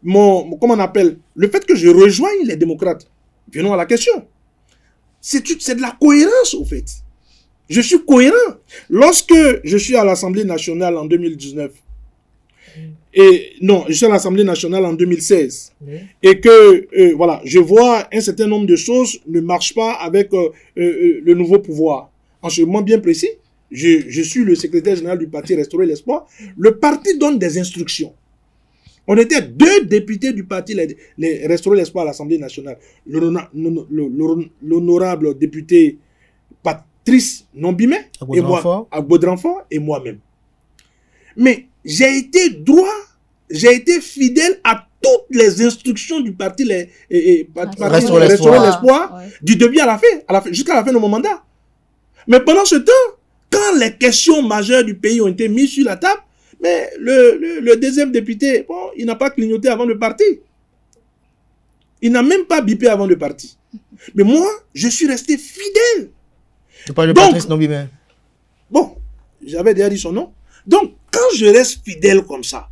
comment on appelle, le fait que je rejoigne les démocrates, venons à la question, c'est de la cohérence au fait. Je suis cohérent. Lorsque je suis à l'Assemblée nationale en 2019, je suis à l'Assemblée nationale en 2016. Et que, voilà, je vois un certain nombre de choses ne marchent pas avec le nouveau pouvoir. En ce moment bien précis, je suis le secrétaire général du parti Restaurer l'Espoir. Le parti donne des instructions. On était 2 députés du parti Restaurer l'Espoir à l'Assemblée nationale. L'honorable député Patrice Nombimet, et moi, à Baudrenfort, et moi-même. Mais j'ai été fidèle à toutes les instructions du parti Restaurer l'Espoir, du début à la fin jusqu'à la fin de mon mandat. Mais pendant ce temps, quand les questions majeures du pays ont été mises sur la table, mais le deuxième député, bon, il n'a pas clignoté avant de partir. Il n'a même pas bipé avant de partir. Mais moi, je suis resté fidèle. Tu parles de Patrice Nombimet. Bon, j'avais déjà dit son nom. Donc, quand je reste fidèle comme ça,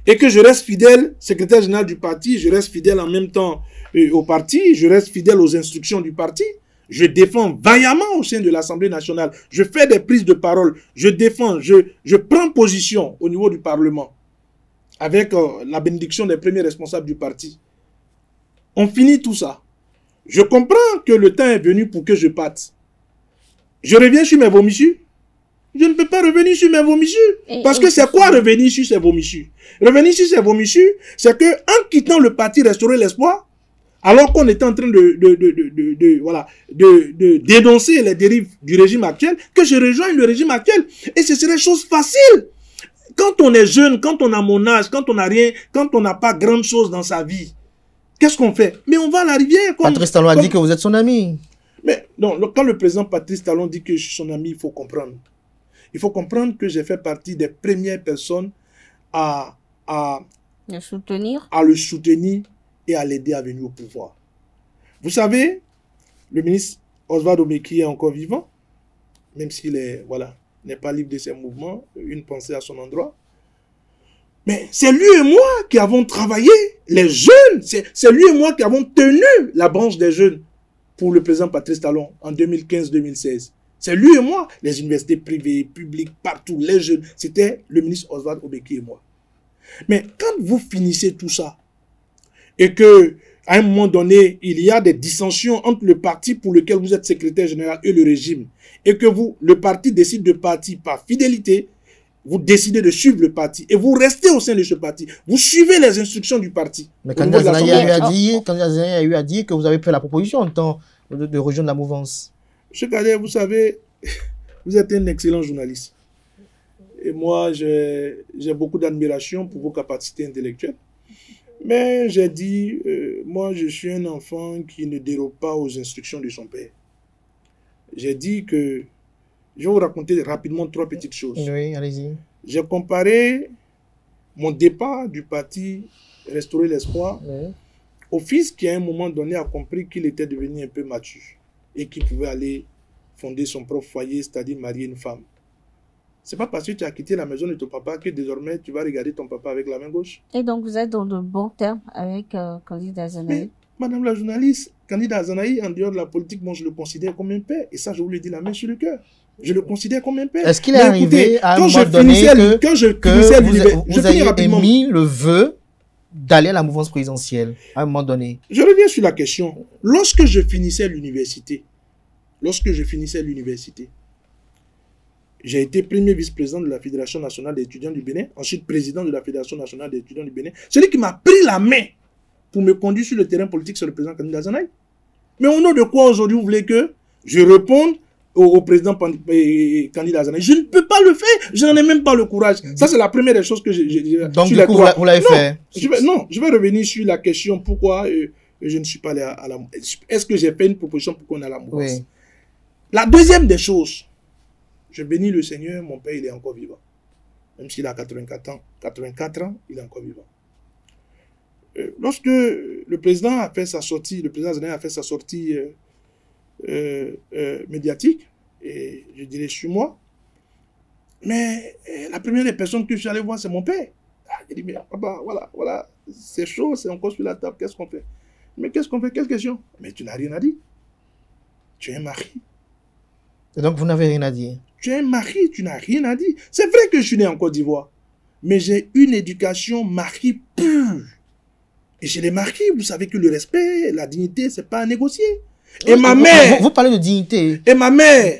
et que je reste fidèle, secrétaire général du parti, je reste fidèle en même temps au parti, je reste fidèle aux instructions du parti, je défends vaillamment au sein de l'Assemblée nationale, je fais des prises de parole, je défends, je prends position au niveau du Parlement, avec la bénédiction des premiers responsables du parti. On finit tout ça. Je comprends que le temps est venu pour que je parte. Je reviens sur mes vomissures. Je ne peux pas revenir sur mes vomissures. Parce que c'est quoi revenir sur ces vomissures? Revenir sur ces vomissures, c'est que en quittant le parti Restaurer l'Espoir, Alors qu'on était en train de dénoncer les dérives du régime actuel, que je rejoigne le régime actuel. Et ce serait chose facile. Quand on est jeune, quand on a mon âge, quand on n'a rien, quand on n'a pas grande chose dans sa vie, qu'est-ce qu'on fait? Mais on va à la rivière. Patrice Talon a dit que vous êtes son ami. Mais non, quand le président Patrice Talon dit que je suis son ami, il faut comprendre. Il faut comprendre que j'ai fait partie des premières personnes à le soutenir et à l'aider à venir au pouvoir. Vous savez, le ministre Oswald Obeki est encore vivant, même s'il est, voilà, n'est pas libre de ses mouvements, une pensée à son endroit. Mais c'est lui et moi qui avons travaillé, les jeunes, c'est lui et moi qui avons tenu la branche des jeunes pour le président Patrice Talon en 2015-2016. C'est lui et moi, les universités privées, publiques, partout, les jeunes, c'était le ministre Oswald Obeki et moi. Mais quand vous finissez tout ça, et que à un moment donné, il y a des dissensions entre le parti pour lequel vous êtes secrétaire général et le régime, et que le parti décide de partir par fidélité, vous décidez de suivre le parti, et vous restez au sein de ce parti, vous suivez les instructions du parti. Mais Kandida Zanaï a eu à dire que vous avez fait la proposition en temps de rejoindre la mouvance. Monsieur Kader, vous savez, vous êtes un excellent journaliste. Et moi, j'ai beaucoup d'admiration pour vos capacités intellectuelles. Mais j'ai dit, moi, je suis un enfant qui ne dérobe pas aux instructions de son père. J'ai dit que, je vais vous raconter rapidement 3 petites choses. Oui, allez-y. J'ai comparé mon départ du parti Restaurer l'Espoir au fils qui, à un moment donné, a compris qu'il était devenu un peu mature et qu'il pouvait aller fonder son propre foyer, c'est-à-dire marier une femme. C'est pas parce que tu as quitté la maison de ton papa que désormais tu vas regarder ton papa avec la main gauche. Et donc vous êtes dans de bons termes avec Kandida Zanaï. Madame la journaliste, Kandida Zanaï, en dehors de la politique, moi je le considère comme un père. Et ça, je vous le dis la main sur le cœur. Je le considère comme un père. Est-ce qu'il est arrivé à un moment donné que vous ayez émis le vœu d'aller à la mouvance présidentielle à un moment donné? Je reviens sur la question. Lorsque je finissais l'université, j'ai été premier vice-président de la Fédération nationale des étudiants du Bénin, ensuite président de la Fédération nationale des étudiants du Bénin. Celui qui m'a pris la main pour me conduire sur le terrain politique, c'est le président Kandida Zanaï. Mais au nom de quoi aujourd'hui vous voulez que je réponde au président Kandida Zanaï? Je ne peux pas le faire, je n'en ai même pas le courage. Ça, c'est la première des choses que j'ai. Donc, du coup, vous l'avez fait? Je vais revenir sur la question pourquoi je ne suis pas allé à la mouvance. Est-ce que j'ai fait une proposition pour qu'on ait la mouvance? Oui. La deuxième des choses, je bénis le Seigneur, mon père, il est encore vivant. Même s'il a 84 ans, il est encore vivant. Lorsque le président a fait sa sortie, le président Zanaï a fait sa sortie médiatique, et je dirais sur moi, mais la première des personnes que je suis allé voir, c'est mon père. Il dit, mais papa, voilà, c'est chaud, c'est encore sur la table, qu'est-ce qu'on fait? Mais qu'est-ce qu'on fait? Quelle question? Mais tu n'as rien à dire. Tu es un mari. Et donc, vous n'avez rien à dire? Tu es un mari, tu n'as rien à dire. C'est vrai que je suis né en Côte d'Ivoire, mais j'ai une éducation mari pure. Et chez les maris, vous savez que le respect, la dignité, c'est pas à négocier. Et ma mère... Vous parlez de dignité. Et ma mère...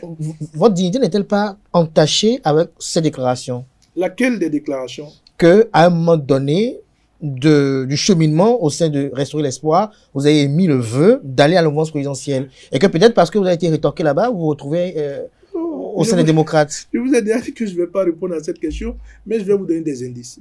Votre dignité n'est-elle pas entachée avec ces déclarations? Laquelle des déclarations? Que à un moment donné du cheminement au sein de Restaurer l'Espoir, vous avez mis le vœu d'aller à la mouvance présidentielle. Et que peut-être parce que vous avez été rétorqué là-bas, vous vous retrouvez au sein des démocrates. Je vous ai déjà dit que je ne vais pas répondre à cette question, mais je vais vous donner des indices.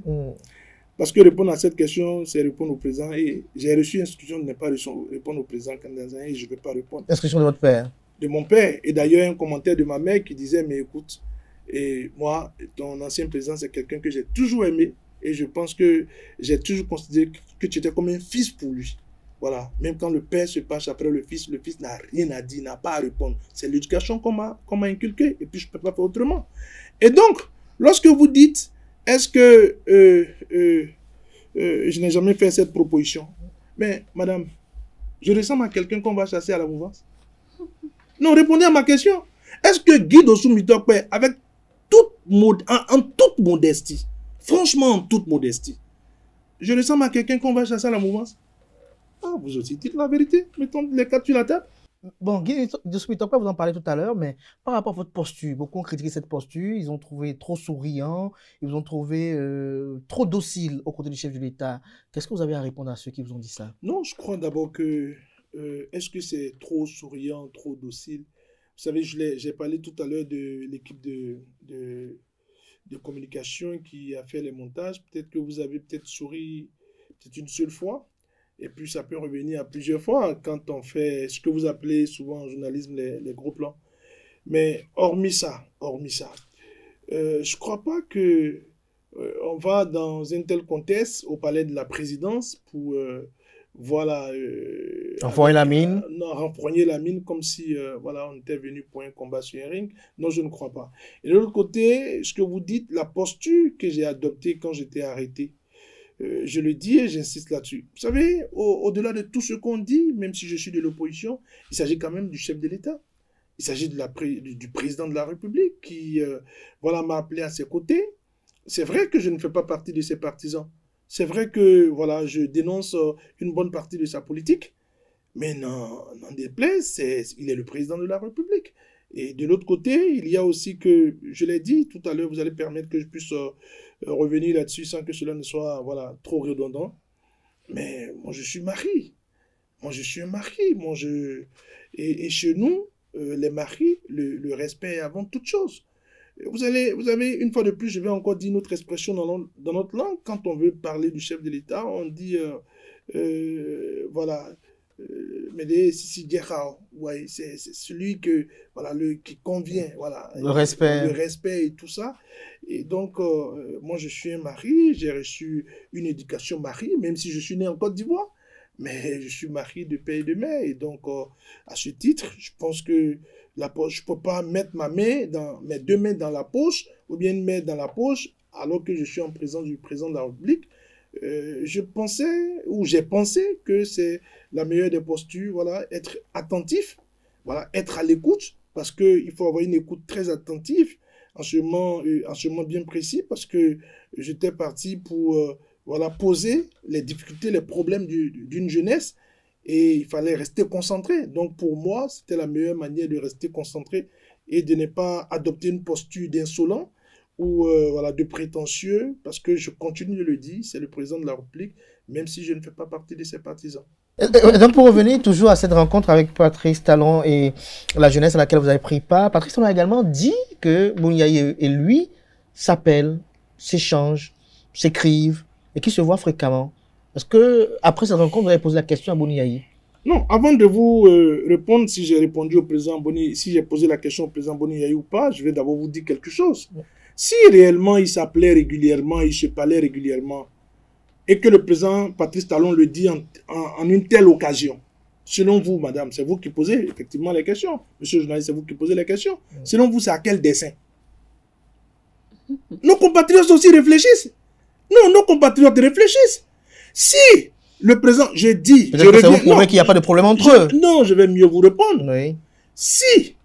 Parce que répondre à cette question, c'est répondre au président. Et j'ai reçu l'instruction de ne pas répondre au président Kandida Zanaï et je ne vais pas répondre. Instruction de votre père? De mon père. Et d'ailleurs, un commentaire de ma mère qui disait, mais écoute, et moi, ton ancien président, c'est quelqu'un que j'ai toujours aimé. Et je pense que j'ai toujours considéré que tu étais comme un fils pour lui. Voilà. Même quand le père se penche après le fils n'a rien à dire, n'a pas à répondre. C'est l'éducation qu'on m'a inculquée. Et puis, je ne peux pas faire autrement. Et donc, lorsque vous dites, est-ce que je n'ai jamais fait cette proposition? Mais, madame, je ressemble à quelqu'un qu'on va chasser à la mouvance? Non, répondez à ma question. Est-ce que Guy Dossou Mitokpe, avec en toute modestie, franchement en toute modestie, je ressemble à quelqu'un qu'on va chasser à la mouvance? Ah, vous aussi dites la vérité. Mettons les cartes sur la table. Bon, Guy Dossuit-Tokpa, vous en parlez tout à l'heure, mais par rapport à votre posture, beaucoup ont critiqué cette posture, ils ont trouvé trop souriant, ils vous ont trouvé trop docile aux côtés du chef de l'État. Qu'est-ce que vous avez à répondre à ceux qui vous ont dit ça? Non, je crois d'abord que est-ce que c'est trop souriant, trop docile? Vous savez, j'ai parlé tout à l'heure de l'équipe de communication qui a fait les montages. Peut-être que vous avez peut-être souri peut-être une seule fois. Et puis, ça peut revenir à plusieurs fois quand on fait ce que vous appelez souvent en journalisme les gros plans. Mais hormis ça, je ne crois pas que on va dans un tel contexte au palais de la présidence pour, voilà... renfroigner la mine. Non, renfroigner la mine comme si, voilà, on était venu pour un combat sur un ring. Non, je ne crois pas. Et de l'autre côté, ce que vous dites, la posture que j'ai adoptée quand j'étais arrêté, je le dis et j'insiste là-dessus. Vous savez, au-delà de tout ce qu'on dit, même si je suis de l'opposition, il s'agit quand même du chef de l'État. Il s'agit du président de la République qui voilà, m'a appelé à ses côtés. C'est vrai que je ne fais pas partie de ses partisans. C'est vrai que voilà, je dénonce une bonne partie de sa politique. Mais n'en déplaise, il est le président de la République. Et de l'autre côté, il y a aussi que, je l'ai dit tout à l'heure, vous allez permettre que je puisse revenir là-dessus sans que cela ne soit voilà, trop redondant. Mais moi, je suis mari. Moi, je suis un mari. Et chez nous, les maris, le respect est avant toute chose. Vous avez, une fois de plus, je vais encore dire notre expression dans notre langue. Quand on veut parler du chef de l'État, on dit, voilà, ouais, c'est celui que, voilà, qui convient, voilà, le respect et tout ça. Et donc, moi, je suis un mari, j'ai reçu une éducation mari, même si je suis né en Côte d'Ivoire, mais je suis mari de père et de mère. Et donc, à ce titre, je pense que je ne peux pas mettre mes deux mains dans la poche, ou bien une main dans la poche, alors que je suis en présence du président de la République. J'ai pensé que c'est la meilleure des postures, voilà, être attentif, voilà, être à l'écoute, parce qu'il faut avoir une écoute très attentive, en ce moment bien précis, parce que j'étais parti pour voilà, poser les difficultés, les problèmes d'une jeunesse, et il fallait rester concentré. Donc pour moi, c'était la meilleure manière de rester concentré et de ne pas adopter une posture d'insolent ou voilà, de prétentieux, parce que je continue de le dire, c'est le président de la République, même si je ne fais pas partie de ses partisans. Donc pour revenir toujours à cette rencontre avec Patrice Talon et la jeunesse à laquelle vous avez pris part, Patrice Talon a également dit que Boni et lui s'appellent, s'échangent, s'écrivent et qu'ils se voient fréquemment. Est-ce que après cette rencontre, vous avez posé la question à Boni? Non, avant de vous répondre si j'ai répondu au président Boni, si j'ai posé la question au président Boni ou pas, je vais d'abord vous dire quelque chose. Si réellement il s'appelait régulièrement, il se parlait régulièrement, et que le président Patrice Talon le dit en une telle occasion, selon vous, madame, c'est vous qui posez effectivement les questions. Monsieur le journaliste, c'est vous qui posez les questions. Selon vous, c'est à quel dessein? Nos compatriotes aussi réfléchissent. Non, nos compatriotes réfléchissent. Si le président, je dis... Peut-être que vous prouvez qu'il n'y a pas de problème entre eux. Non, je vais mieux vous répondre. Oui. Si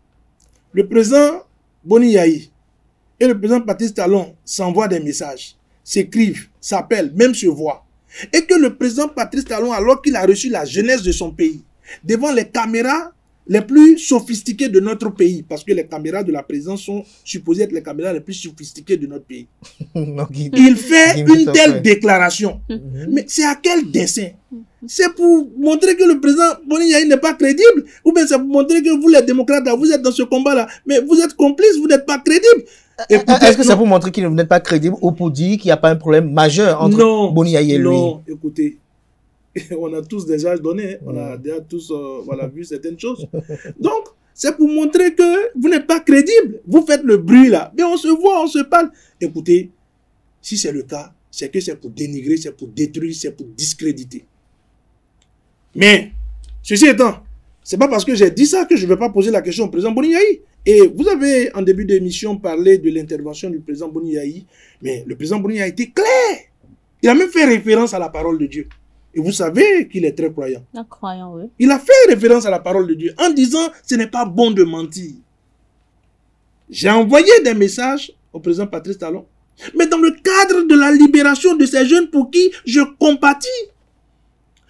le président Boni et le président Patrice Talon s'envoient des messages, s'écrivent, s'appellent, même se voient, et que le président Patrice Talon, alors qu'il a reçu la jeunesse de son pays, devant les caméras les plus sophistiquées de notre pays, parce que les caméras de la présidence sont supposées être les caméras les plus sophistiquées de notre pays, il fait une telle déclaration. Mais c'est à quel dessein? C'est pour montrer que le président Boni n'est pas crédible, ou bien c'est pour montrer que vous, les démocrates, vous êtes dans ce combat-là, mais vous êtes complices, vous n'êtes pas crédibles. Est-ce que c'est pour montrer qu'il n'est pas crédible ou pour dire qu'il n'y a pas un problème majeur entre Boni et lui? Non, écoutez, on a tous déjà donné, on a déjà tous voilà, vu certaines choses. Donc, c'est pour montrer que vous n'êtes pas crédible. Vous faites le bruit là, mais on se voit, on se parle. Écoutez, si c'est le cas, c'est que c'est pour dénigrer, c'est pour détruire, c'est pour discréditer. Mais, ceci étant, c'est pas parce que j'ai dit ça que je ne vais pas poser la question au président Boni. Et vous avez, en début d'émission, parlé de l'intervention du président Boni, mais le président Boni a été clair. Il a même fait référence à la parole de Dieu. Et vous savez qu'il est très croyant. Croyant, oui. Il a fait référence à la parole de Dieu en disant « ce n'est pas bon de mentir ». J'ai envoyé des messages au président Patrice Talon, mais dans le cadre de la libération de ces jeunes pour qui je compatis,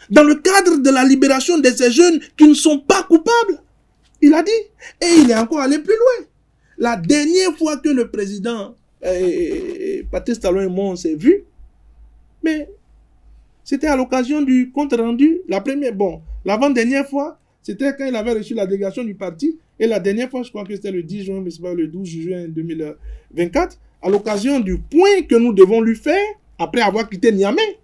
dans le cadre de la libération de ces jeunes qui ne sont pas coupables. Il a dit. Et il est encore allé plus loin. La dernière fois que le président Patrice Talon et moi on s'est vus, mais c'était à l'occasion du compte rendu. La première, bon, l'avant-dernière fois, c'était quand il avait reçu la délégation du parti. Et la dernière fois, je crois que c'était le 10 juin, mais c'est pas le 12 juin 2024, à l'occasion du point que nous devons lui faire après avoir quitté Niamey.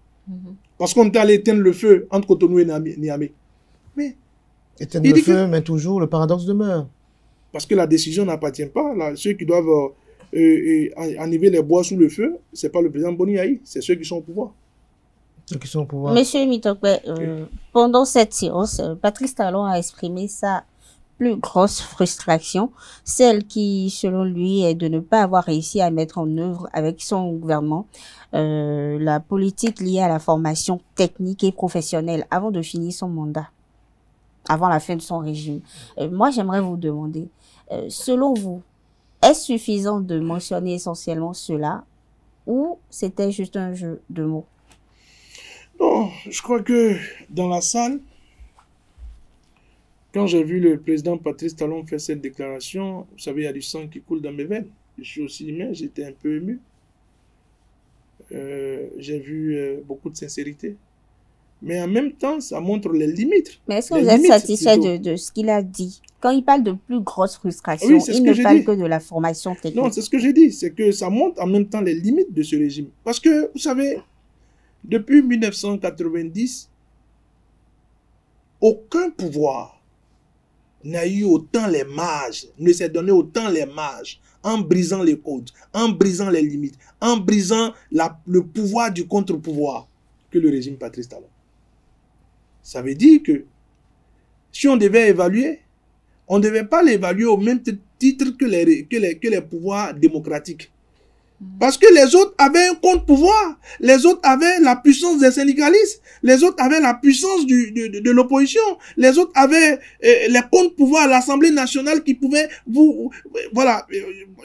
Parce qu'on est allé éteindre le feu entre Cotonou et Niamey. Mais éteindre le feu, mais toujours le paradoxe demeure. Parce que la décision n'appartient pas. Là, ceux qui doivent enlever les bois sous le feu, ce n'est pas le président Boni Yayi, c'est ceux qui sont au pouvoir. Monsieur Mitokwe, pendant cette séance, Patrice Talon a exprimé sa plus grosse frustration, celle qui, selon lui, est de ne pas avoir réussi à mettre en œuvre avec son gouvernement la politique liée à la formation technique et professionnelle avant de finir son mandat, avant la fin de son régime. Moi, j'aimerais vous demander, selon vous, est-ce suffisant de mentionner essentiellement cela ou c'était juste un jeu de mots? Non, je crois que dans la salle, quand j'ai vu le président Patrice Talon faire cette déclaration, vous savez, il y a du sang qui coule dans mes veines. Je suis aussi humain, j'étais un peu ému. J'ai vu beaucoup de sincérité. Mais en même temps, ça montre les limites. Mais est-ce que vous êtes satisfait de ce qu'il a dit? Quand il parle de plus grosse frustration, oui, il ne parle que de la formation technique. Non, c'est ce que j'ai dit. C'est que ça montre en même temps les limites de ce régime. Parce que, vous savez, depuis 1990, aucun pouvoir n'a eu autant les marges, ne s'est donné autant les marges, en brisant les codes, en brisant les limites, en brisant le pouvoir du contre-pouvoir que le régime Patrice Talon. Ça veut dire que si on devait évaluer, on ne devait pas l'évaluer au même titre que les pouvoirs démocratiques. Parce que les autres avaient un contre-pouvoir, les autres avaient la puissance des syndicalistes, les autres avaient la puissance de l'opposition, les autres avaient les contre-pouvoirs à l'Assemblée nationale qui pouvaient voilà,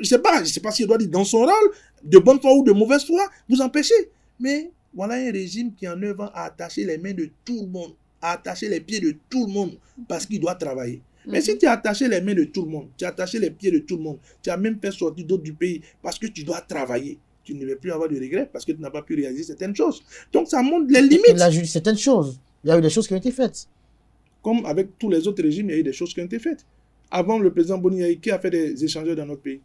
je sais pas si je dois dire dans son rôle, de bonne foi ou de mauvaise foi, vous empêcher. Mais voilà un régime qui en 9 ans a attaché les mains de tout le monde, a attaché les pieds de tout le monde parce qu'il doit travailler. Mais si tu as attaché les mains de tout le monde, tu as attaché les pieds de tout le monde, tu as même fait sortir d'autres du pays parce que tu dois travailler, tu ne vas plus avoir de regrets parce que tu n'as pas pu réaliser certaines choses. Donc ça montre les limites. Il a vu certaines choses. Il y a eu des choses qui ont été faites. Comme avec tous les autres régimes, il y a eu des choses qui ont été faites. Avant le président Boni Yayi, qui a fait des échangeurs dans notre pays?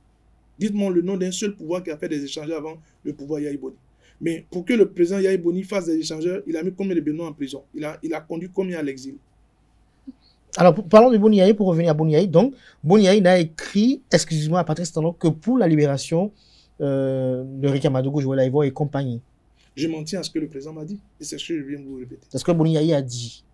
Dites-moi le nom d'un seul pouvoir qui a fait des échangeurs avant le pouvoir Yayi Boni. Mais pour que le président Yayi Boni fasse des échangeurs, il a mis combien de Béninois en prison? Il a conduit combien à l'exil? Alors, parlons de Boni Yayi, pour revenir à Boni Yayi. Donc, Boni Yayi n'a écrit exclusivement à Patrice Talon que pour la libération de Rika Madougou, Joël Aïvo et compagnie. Je m'en tiens à ce que le président m'a dit. Et c'est ce que je viens de vous répéter. C'est ce que Boni Yayi a dit.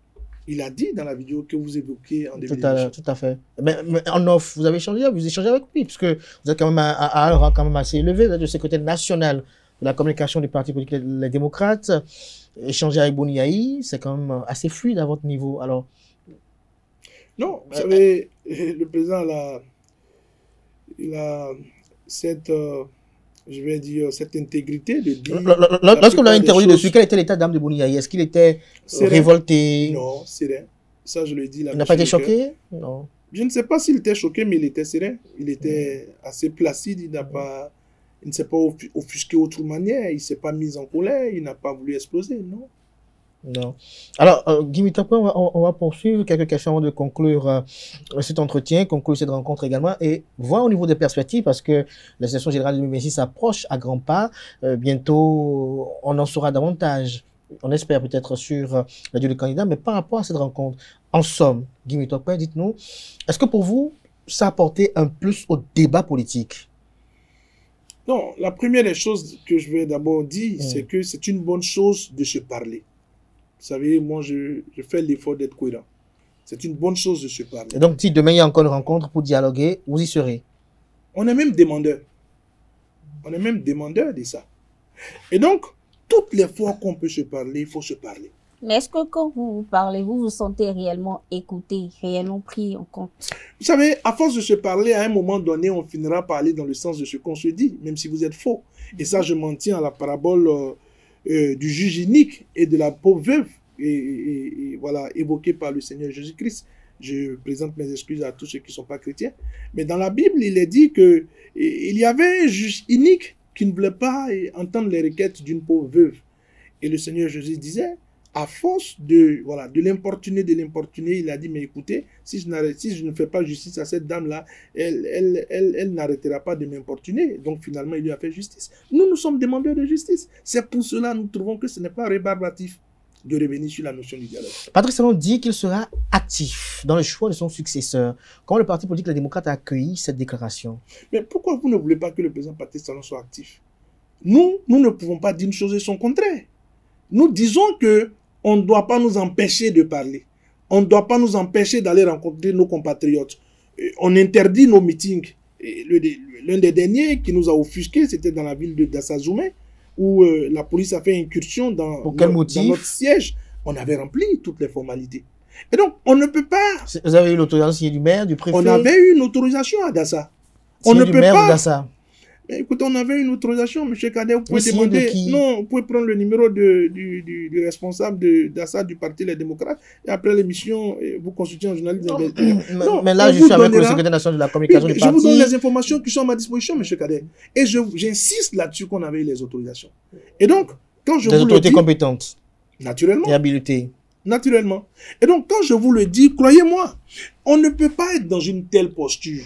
Il a dit dans la vidéo que vous évoquez en début Tout à fait. Mais en off, vous avez échangé avec lui, puisque vous êtes quand même à un rang quand même assez élevé, vous êtes le secrétaire national de la communication du parti politique Les Démocrates. Échanger avec Boni Yayi, c'est quand même assez fluide à votre niveau. Alors, non, vous savez, le président, il a cette, je vais dire, cette intégrité de dire... Lorsqu'on l'a interrogé dessus, quel était l'état d'âme de Boni Yayi? Est-ce qu'il était révolté? Non, serein. Ça, je le dis. Il n'a pas été choqué? Non. Je ne sais pas s'il était choqué, mais il était serein. Il était assez placide. Il ne s'est pas offusqué autre manière. Il ne s'est pas mis en colère. Il n'a pas voulu exploser, non. Non. Alors, Guy Mitokwe, on va poursuivre quelques questions avant de conclure cet entretien, conclure cette rencontre également, et voir au niveau des perspectives, parce que la session générale de 2026 s'approche à grands pas. Bientôt, on en saura davantage. On espère peut-être sur la durée du candidat, mais par rapport à cette rencontre, en somme, Guy Mitokwe, dites-nous, est-ce que pour vous, ça a apporté un plus au débat politique? Non, la première des choses que je vais d'abord dire, c'est que c'est une bonne chose de se parler. Vous savez, moi, je fais l'effort d'être cohérent. C'est une bonne chose de se parler. Et donc, si demain, il y a encore une rencontre pour dialoguer, vous y serez? On est même demandeur. On est même demandeur de ça. Et donc, toutes les fois qu'on peut se parler, il faut se parler. Mais est-ce que quand vous parlez, vous vous sentez réellement écouté, réellement pris en compte? Vous savez, à force de se parler, à un moment donné, on finira par aller dans le sens de ce qu'on se dit, même si vous êtes faux. Et ça, je m'en tiens à la parabole du juge unique et de la pauvre veuve, et voilà, évoquée par le Seigneur Jésus-Christ. Je présente mes excuses à tous ceux qui ne sont pas chrétiens. Mais dans la Bible, il est dit qu'il y avait un juge inique qui ne voulait pas entendre les requêtes d'une pauvre veuve. Et le Seigneur Jésus disait, à force de l'importuner, il a dit, mais écoutez, si je ne fais pas justice à cette dame-là, elle n'arrêtera pas de m'importuner. Donc finalement, il lui a fait justice. Nous sommes demandeurs de justice. C'est pour cela que nous trouvons que ce n'est pas rébarbatif de revenir sur la notion du dialogue. Patrice Talon dit qu'il sera actif dans le choix de son successeur. Comment le Parti politique Les Démocrates a accueilli cette déclaration? Mais pourquoi vous ne voulez pas que le président Patrice Talon soit actif? Nous ne pouvons pas dire une chose et son contraire. Nous disons que on ne doit pas nous empêcher de parler. On ne doit pas nous empêcher d'aller rencontrer nos compatriotes. On interdit nos meetings. L'un des derniers qui nous a offusqués, c'était dans la ville de Dassazoumé, où la police a fait incursion dans notre siège. On avait rempli toutes les formalités. Et donc, on ne peut pas... Vous avez eu l'autorisation du maire, du préfet? On avait eu une autorisation à Dassa. On ne peut pas... Mais écoutez, on avait une autorisation, M. Cadet, vous pouvez demander... Non, vous pouvez prendre le numéro du responsable de Dassa du Parti Les Démocrates, et après l'émission, vous consultez un journaliste. Mais là, je suis avec le secrétaire national de la communication du parti. Je vous donne les informations qui sont à ma disposition, M. Cadet. Et j'insiste là-dessus qu'on avait eu les autorisations. Et donc, quand je vous le dis... Des autorités compétentes. Naturellement. Et habilitées. Naturellement. Et donc, quand je vous le dis, croyez-moi, on ne peut pas être dans une telle posture.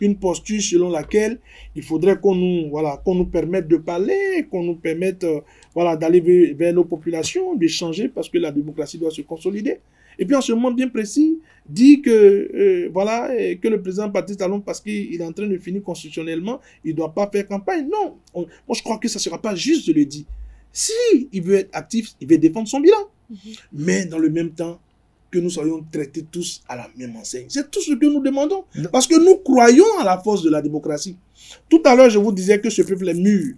Une posture selon laquelle il faudrait qu'on nous permette de parler, qu'on nous permette d'aller vers nos populations, d'échanger, parce que la démocratie doit se consolider. Et puis en ce moment bien précis, dit que, que le président Patrice Talon, parce qu'il est en train de finir constitutionnellement, il ne doit pas faire campagne. Non, moi je crois que ça ne sera pas juste de le dire. Si il veut être actif, il veut défendre son bilan. Mais dans le même temps, que nous soyons traités tous à la même enseigne. C'est tout ce que nous demandons. Parce que nous croyons à la force de la démocratie. Tout à l'heure, je vous disais que ce peuple est mûr.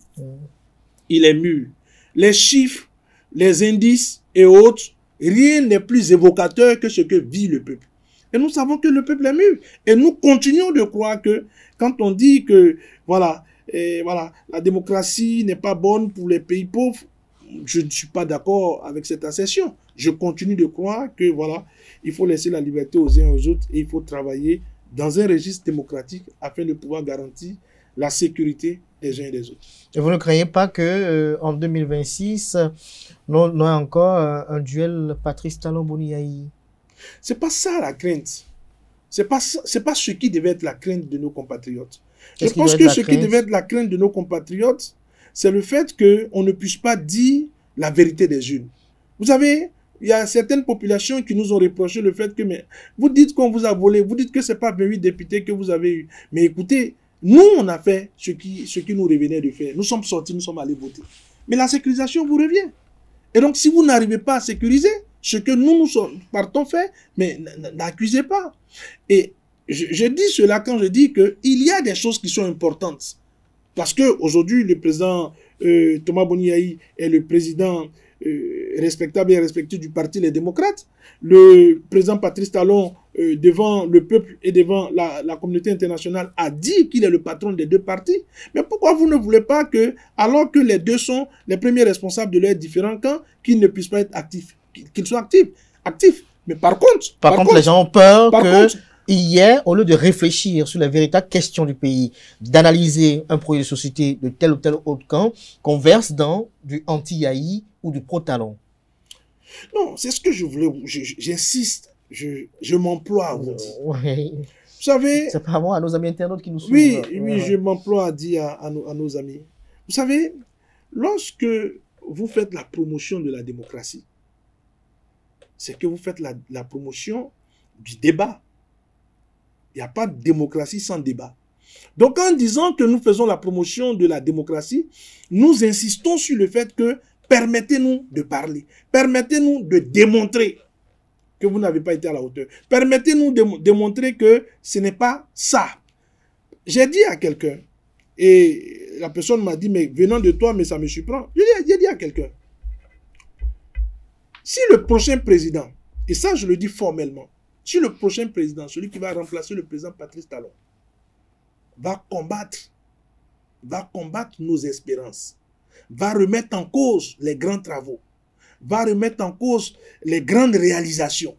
Il est mûr. Les chiffres, les indices et autres, rien n'est plus évocateur que ce que vit le peuple. Et nous savons que le peuple est mûr. Et nous continuons de croire que quand on dit que la démocratie n'est pas bonne pour les pays pauvres, je ne suis pas d'accord avec cette assertion. Je continue de croire que il faut laisser la liberté aux uns et aux autres et il faut travailler dans un registre démocratique afin de pouvoir garantir la sécurité des uns et des autres. Et vous ne croyez pas que en 2026, on a encore un duel Patrice Talon-Boni Yayi? C'est pas ça la crainte. C'est pas ce qui devait être la crainte de nos compatriotes. Je pense que ce qui devait être la crainte de nos compatriotes, c'est le fait qu'on ne puisse pas dire la vérité des urnes. Vous savez, il y a certaines populations qui nous ont reproché le fait que, mais vous dites qu'on vous a volé, vous dites que ce n'est pas 28 députés que vous avez eu. Mais écoutez, nous, on a fait ce qui nous revenait de faire. Nous sommes sortis, nous sommes allés voter. Mais la sécurisation vous revient. Et donc, si vous n'arrivez pas à sécuriser ce que nous partons faire, mais n'accusez pas. Et je dis cela quand je dis qu'il y a des choses qui sont importantes. Parce qu'aujourd'hui, le président Thomas Boni Yayi est le président respectable et respecté du Parti Les Démocrates. Le président Patrice Talon, devant le peuple et devant la communauté internationale, a dit qu'il est le patron des deux partis. Mais pourquoi vous ne voulez pas que, alors que les deux sont les premiers responsables de leurs différents camps, qu'ils ne puissent pas être actifs, qu'ils soient actifs. Mais par contre, les gens ont peur que hier, au lieu de réfléchir sur les véritables questions du pays, d'analyser un projet de société de tel ou tel autre camp, qu'on verse dans du anti-Yayi ou du pro-Talon. Non, c'est ce que je voulais. J'insiste, je m'emploie à vous dire. Oui. Vous savez. C'est pas moi, à nos amis internautes qui nous suivent. Oui, je m'emploie à dire à nos amis. Vous savez, lorsque vous faites la promotion de la démocratie, c'est que vous faites la promotion du débat. Il n'y a pas de démocratie sans débat. Donc, en disant que nous faisons la promotion de la démocratie, nous insistons sur le fait que permettez-nous de parler. Permettez-nous de démontrer que vous n'avez pas été à la hauteur. Permettez-nous de démontrer que ce n'est pas ça. J'ai dit à quelqu'un, et la personne m'a dit, mais venant de toi, mais ça me surprend. J'ai dit à quelqu'un, si le prochain président, et ça je le dis formellement, si le prochain président, celui qui va remplacer le président Patrice Talon, va combattre nos espérances, va remettre en cause les grands travaux, va remettre en cause les grandes réalisations,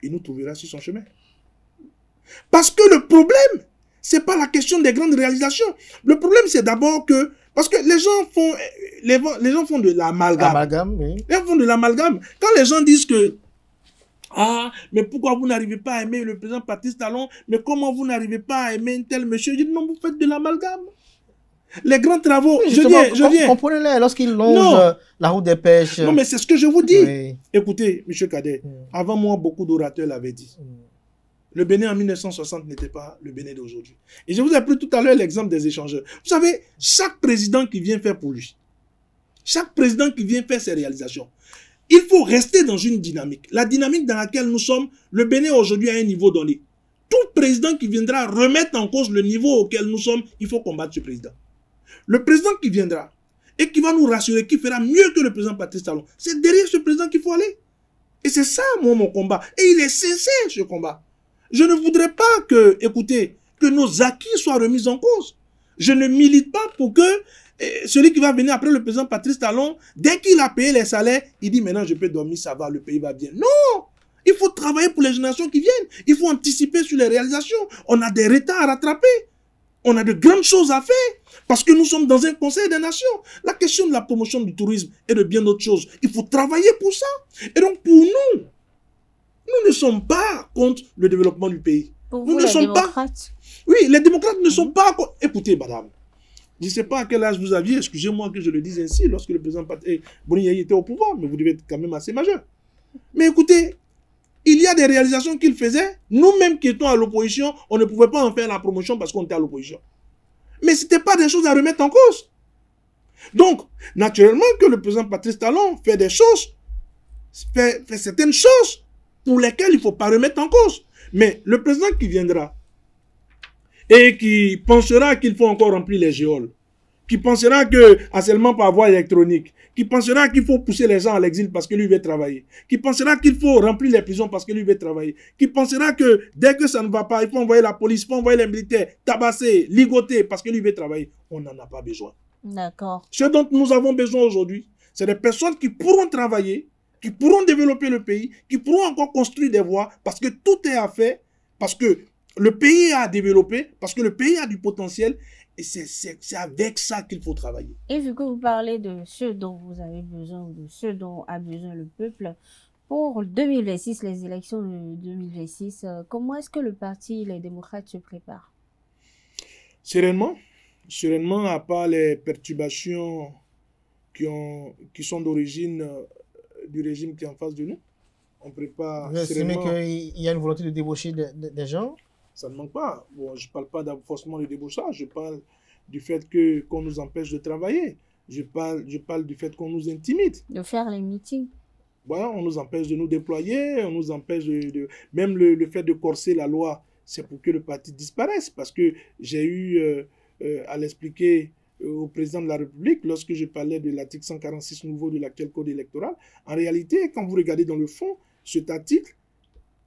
il nous trouvera sur son chemin. Parce que le problème, ce n'est pas la question des grandes réalisations. Le problème, c'est d'abord que... Parce que les gens font de l'amalgame. Oui. Les gens font de l'amalgame. Quand les gens disent que... Ah, mais pourquoi vous n'arrivez pas à aimer le président Patrice Talon? Mais comment vous n'arrivez pas à aimer un tel monsieur? Je dis non, vous faites de l'amalgame. Les grands travaux, Oui, je viens. Comprenez-les, lorsqu'ils longent la route des pêches. Non, mais c'est ce que je vous dis. Oui. Écoutez, M. Cadet, avant moi, beaucoup d'orateurs l'avaient dit. Le Bénin en 1960 n'était pas le Bénin d'aujourd'hui. Et je vous ai pris tout à l'heure l'exemple des échangeurs. Vous savez, chaque président qui vient faire pour lui, chaque président qui vient faire ses réalisations, il faut rester dans une dynamique. La dynamique dans laquelle nous sommes, le Bénin aujourd'hui à un niveau donné. Tout président qui viendra remettre en cause le niveau auquel nous sommes, il faut combattre ce président. Le président qui viendra et qui va nous rassurer, qui fera mieux que le président Patrice Talon, c'est derrière ce président qu'il faut aller. Et c'est ça, moi, mon combat. Et il est sincère, ce combat. Je ne voudrais pas que, écoutez, que nos acquis soient remis en cause. Je ne milite pas pour que celui qui va venir après le président Patrice Talon, dès qu'il a payé les salaires, il dit maintenant je peux dormir, ça va, le pays va bien. Non! Il faut travailler pour les générations qui viennent. Il faut anticiper sur les réalisations. On a des retards à rattraper. On a de grandes choses à faire. Parce que nous sommes dans un conseil des nations. La question de la promotion du tourisme et de bien d'autres choses, il faut travailler pour ça. Et donc pour nous, nous ne sommes pas contre le développement du pays. Pour nous vous, ne les sommes démocrates? pas. Oui, les démocrates ne sont pas contre. Écoutez, madame, je ne sais pas à quel âge vous aviez, excusez-moi que je le dise ainsi, lorsque le président Boni était au pouvoir, mais vous devez être quand même assez majeur. Mais écoutez, il y a des réalisations qu'il faisait. Nous-mêmes qui étions à l'opposition, on ne pouvait pas en faire la promotion parce qu'on était à l'opposition. Mais ce n'était pas des choses à remettre en cause. Donc, naturellement que le président Patrice Talon fait des choses, fait certaines choses pour lesquelles il ne faut pas remettre en cause. Mais le président qui viendra et qui pensera qu'il faut encore remplir les géoles, qui pensera que seulement par voie électronique, qui pensera qu'il faut pousser les gens à l'exil parce que lui veut travailler, qui pensera qu'il faut remplir les prisons parce que lui veut travailler, qui pensera que dès que ça ne va pas, il faut envoyer la police, il faut envoyer les militaires, tabasser, ligoter parce que lui veut travailler, on n'en a pas besoin. D'accord. Ce dont nous avons besoin aujourd'hui, c'est des personnes qui pourront travailler, qui pourront développer le pays, qui pourront encore construire des voies parce que tout est à faire, parce que le pays est à développer, parce que le pays a du potentiel. Et c'est avec ça qu'il faut travailler. Et vu que vous parlez de ce dont vous avez besoin ou de ce dont a besoin le peuple, pour 2026, les élections de 2026, comment est-ce que le parti, les démocrates, se préparent? Sereinement, à part les perturbations qui sont d'origine du régime qui est en face de nous, on prépare sereinement. Vous estimez qu'il y a une volonté de débaucher des gens? Ça ne manque pas. Bon, je ne parle pas forcément de débauchage, je parle du fait qu'on nous empêche de travailler. Je parle du fait qu'on nous intimide. De faire les meetings. Voilà, on nous empêche de nous déployer, on nous empêche même le fait de corser la loi, c'est pour que le parti disparaisse. Parce que j'ai eu à l'expliquer au président de la République lorsque je parlais de l'article 146 nouveau de l'actuel code électoral. En réalité, quand vous regardez dans le fond, cet article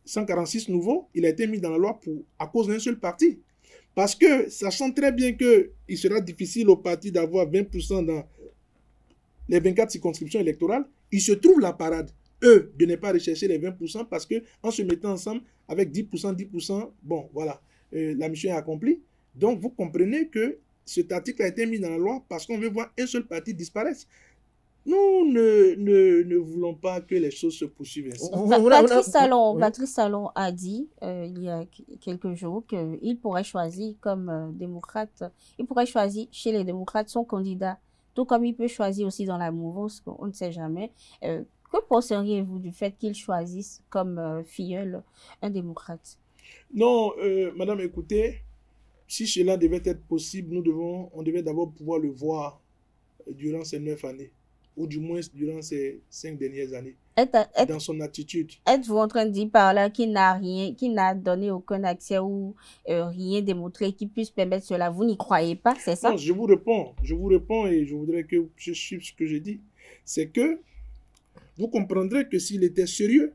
146 nouveau, il a été mis dans la loi à cause d'un seul parti. Parce que, sachant très bien qu'il sera difficile au parti d'avoir 20% dans les 24 circonscriptions électorales, il se trouve la parade, eux, de ne pas rechercher les 20% parce qu'en se mettant ensemble avec 10%, bon, voilà, la mission est accomplie. Donc, vous comprenez que cet article a été mis dans la loi parce qu'on veut voir un seul parti disparaître. Nous ne voulons pas que les choses se poursuivent ainsi. Patrice Talon a dit il y a quelques jours qu'il pourrait choisir comme démocrate, il pourrait choisir chez les démocrates son candidat, tout comme il peut choisir aussi dans la mouvance, on ne sait jamais. Que penseriez-vous du fait qu'il choisisse comme filleul un démocrate? Non, madame, écoutez, si cela devait être possible, on devait d'abord pouvoir le voir durant ces 9 années. Ou du moins durant ces 5 dernières années, dans son attitude. Êtes-vous en train de dire par là qu'il n'a donné aucun accès ou rien démontré qui puisse permettre cela? Vous n'y croyez pas, c'est ça? Non, je vous réponds et je voudrais que je suive ce que j'ai dit. C'est que vous comprendrez que s'il était sérieux,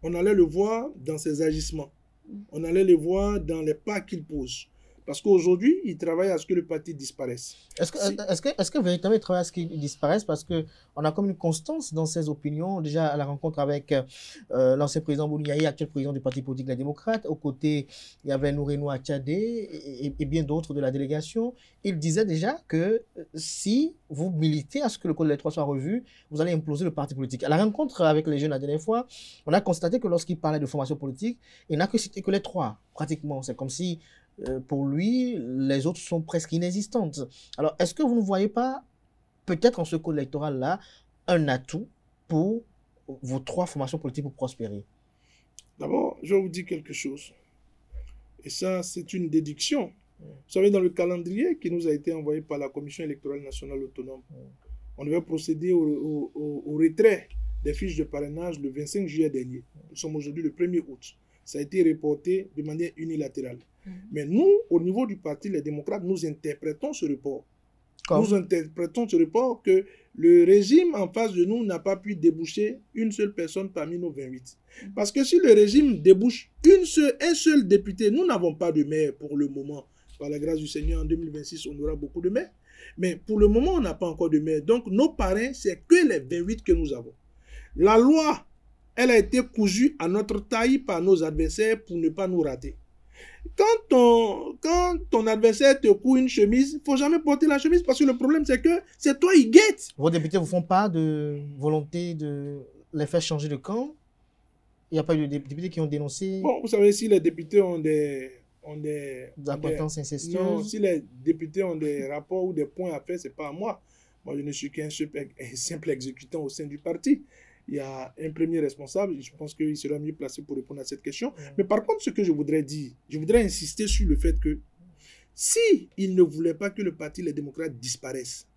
on allait le voir dans ses agissements. On allait le voir dans les pas qu'il pose. Parce qu'aujourd'hui, ils travaillent à ce que le parti disparaisse. Est-ce que véritablement ils travaillent à ce qu'il disparaisse? Parce qu'on a comme une constance dans ses opinions. Déjà, à la rencontre avec l'ancien président Bouniaï, actuel président du Parti politique Les Démocrates. Aux côtés, il y avait Noureno Achadé et bien d'autres de la délégation. Il disait déjà que si vous militez à ce que le code électoral soit revu, vous allez imploser le parti politique. À la rencontre avec les jeunes la dernière fois, on a constaté que lorsqu'il parlait de formation politique, il n'a que cité que les trois, pratiquement. C'est comme si pour lui, les autres sont presque inexistantes. Alors, est-ce que vous ne voyez pas, peut-être en ce code électoral-là, un atout pour vos trois formations politiques pour prospérer? D'abord, je vais vous dire quelque chose. Et ça, c'est une déduction. Vous savez, dans le calendrier qui nous a été envoyé par la Commission électorale nationale autonome, on devait procéder au retrait des fiches de parrainage le 25 juillet dernier. Nous sommes aujourd'hui le 1er août. Ça a été reporté de manière unilatérale. Mais nous, au niveau du Parti Les Démocrates, nous interprétons ce report. Nous interprétons ce report que le régime en face de nous n'a pas pu déboucher une seule personne parmi nos 28. Parce que si le régime débouche un seul député, nous n'avons pas de maire pour le moment. Par la grâce du Seigneur, en 2026, on aura beaucoup de maires. Mais pour le moment, on n'a pas encore de maire. Donc, nos parrains, c'est que les 28 que nous avons. La loi, elle a été cousue à notre taille par nos adversaires pour ne pas nous rater. Quand ton adversaire te coud une chemise, il ne faut jamais porter la chemise parce que le problème, c'est que c'est toi, il guette. Vos députés ne vous font pas de volonté de les faire changer de camp? Il n'y a pas eu de députés qui ont dénoncé? Bon, vous savez, si les députés ont des acquaintances incestueuses. Non, si les députés ont des rapports ou des points à faire, ce n'est pas à moi. Moi, je ne suis qu'un simple exécutant au sein du parti. Il y a un premier responsable, je pense qu'il sera mieux placé pour répondre à cette question. Mais par contre, ce que je voudrais dire, je voudrais insister sur le fait que si ils ne voulaient pas que le Parti Les Démocrates disparaisse,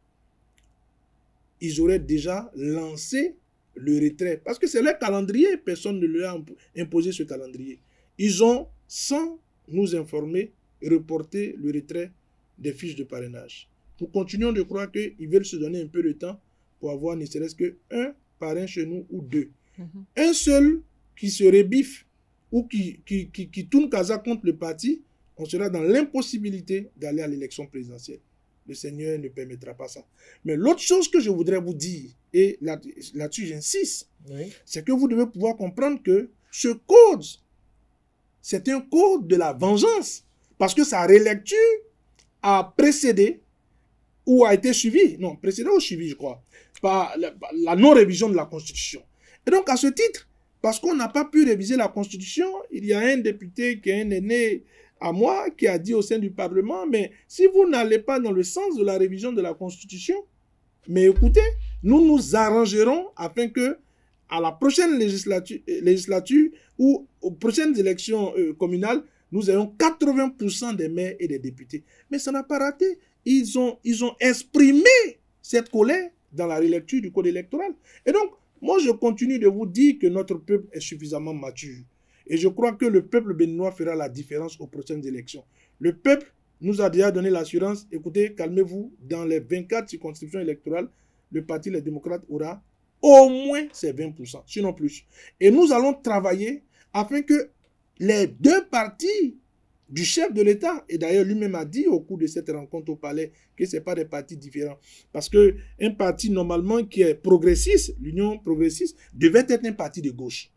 ils auraient déjà lancé le retrait. Parce que c'est leur calendrier, personne ne leur a imposé ce calendrier. Ils ont, sans nous informer, reporté le retrait des fiches de parrainage. Nous continuons de croire qu'ils veulent se donner un peu de temps pour avoir ne serait-ce qu'un parrain chez nous ou deux. Un seul qui se rebiffe ou qui tourne casa contre le parti, on sera dans l'impossibilité d'aller à l'élection présidentielle. Le Seigneur ne permettra pas ça. Mais l'autre chose que je voudrais vous dire, et là-dessus j'insiste, c'est que vous devez pouvoir comprendre que ce code, c'est un code de la vengeance. Parce que sa relecture a précédé ou a été suivi, non, précédé ou suivi, je crois, par la non-révision de la Constitution. Et donc, à ce titre, parce qu'on n'a pas pu réviser la Constitution, il y a un député qui est un aîné à moi qui a dit au sein du Parlement, mais si vous n'allez pas dans le sens de la révision de la Constitution, mais écoutez, nous nous arrangerons afin que à la prochaine législature ou aux prochaines élections communales, nous ayons 80% des maires et des députés. Mais ça n'a pas raté. Ils ont exprimé cette colère dans la relecture du code électoral. Et donc, moi, je continue de vous dire que notre peuple est suffisamment mature. Et je crois que le peuple béninois fera la différence aux prochaines élections. Le peuple nous a déjà donné l'assurance. Écoutez, calmez-vous, dans les 24 circonscriptions électorales, le Parti Les Démocrates aura au moins ces 20%, sinon plus. Et nous allons travailler afin que les deux partis du chef de l'État, et d'ailleurs lui-même a dit au cours de cette rencontre au palais que ce n'est pas des partis différents. Parce qu'un parti normalement qui est progressiste, l'Union progressiste, devait être un parti de gauche.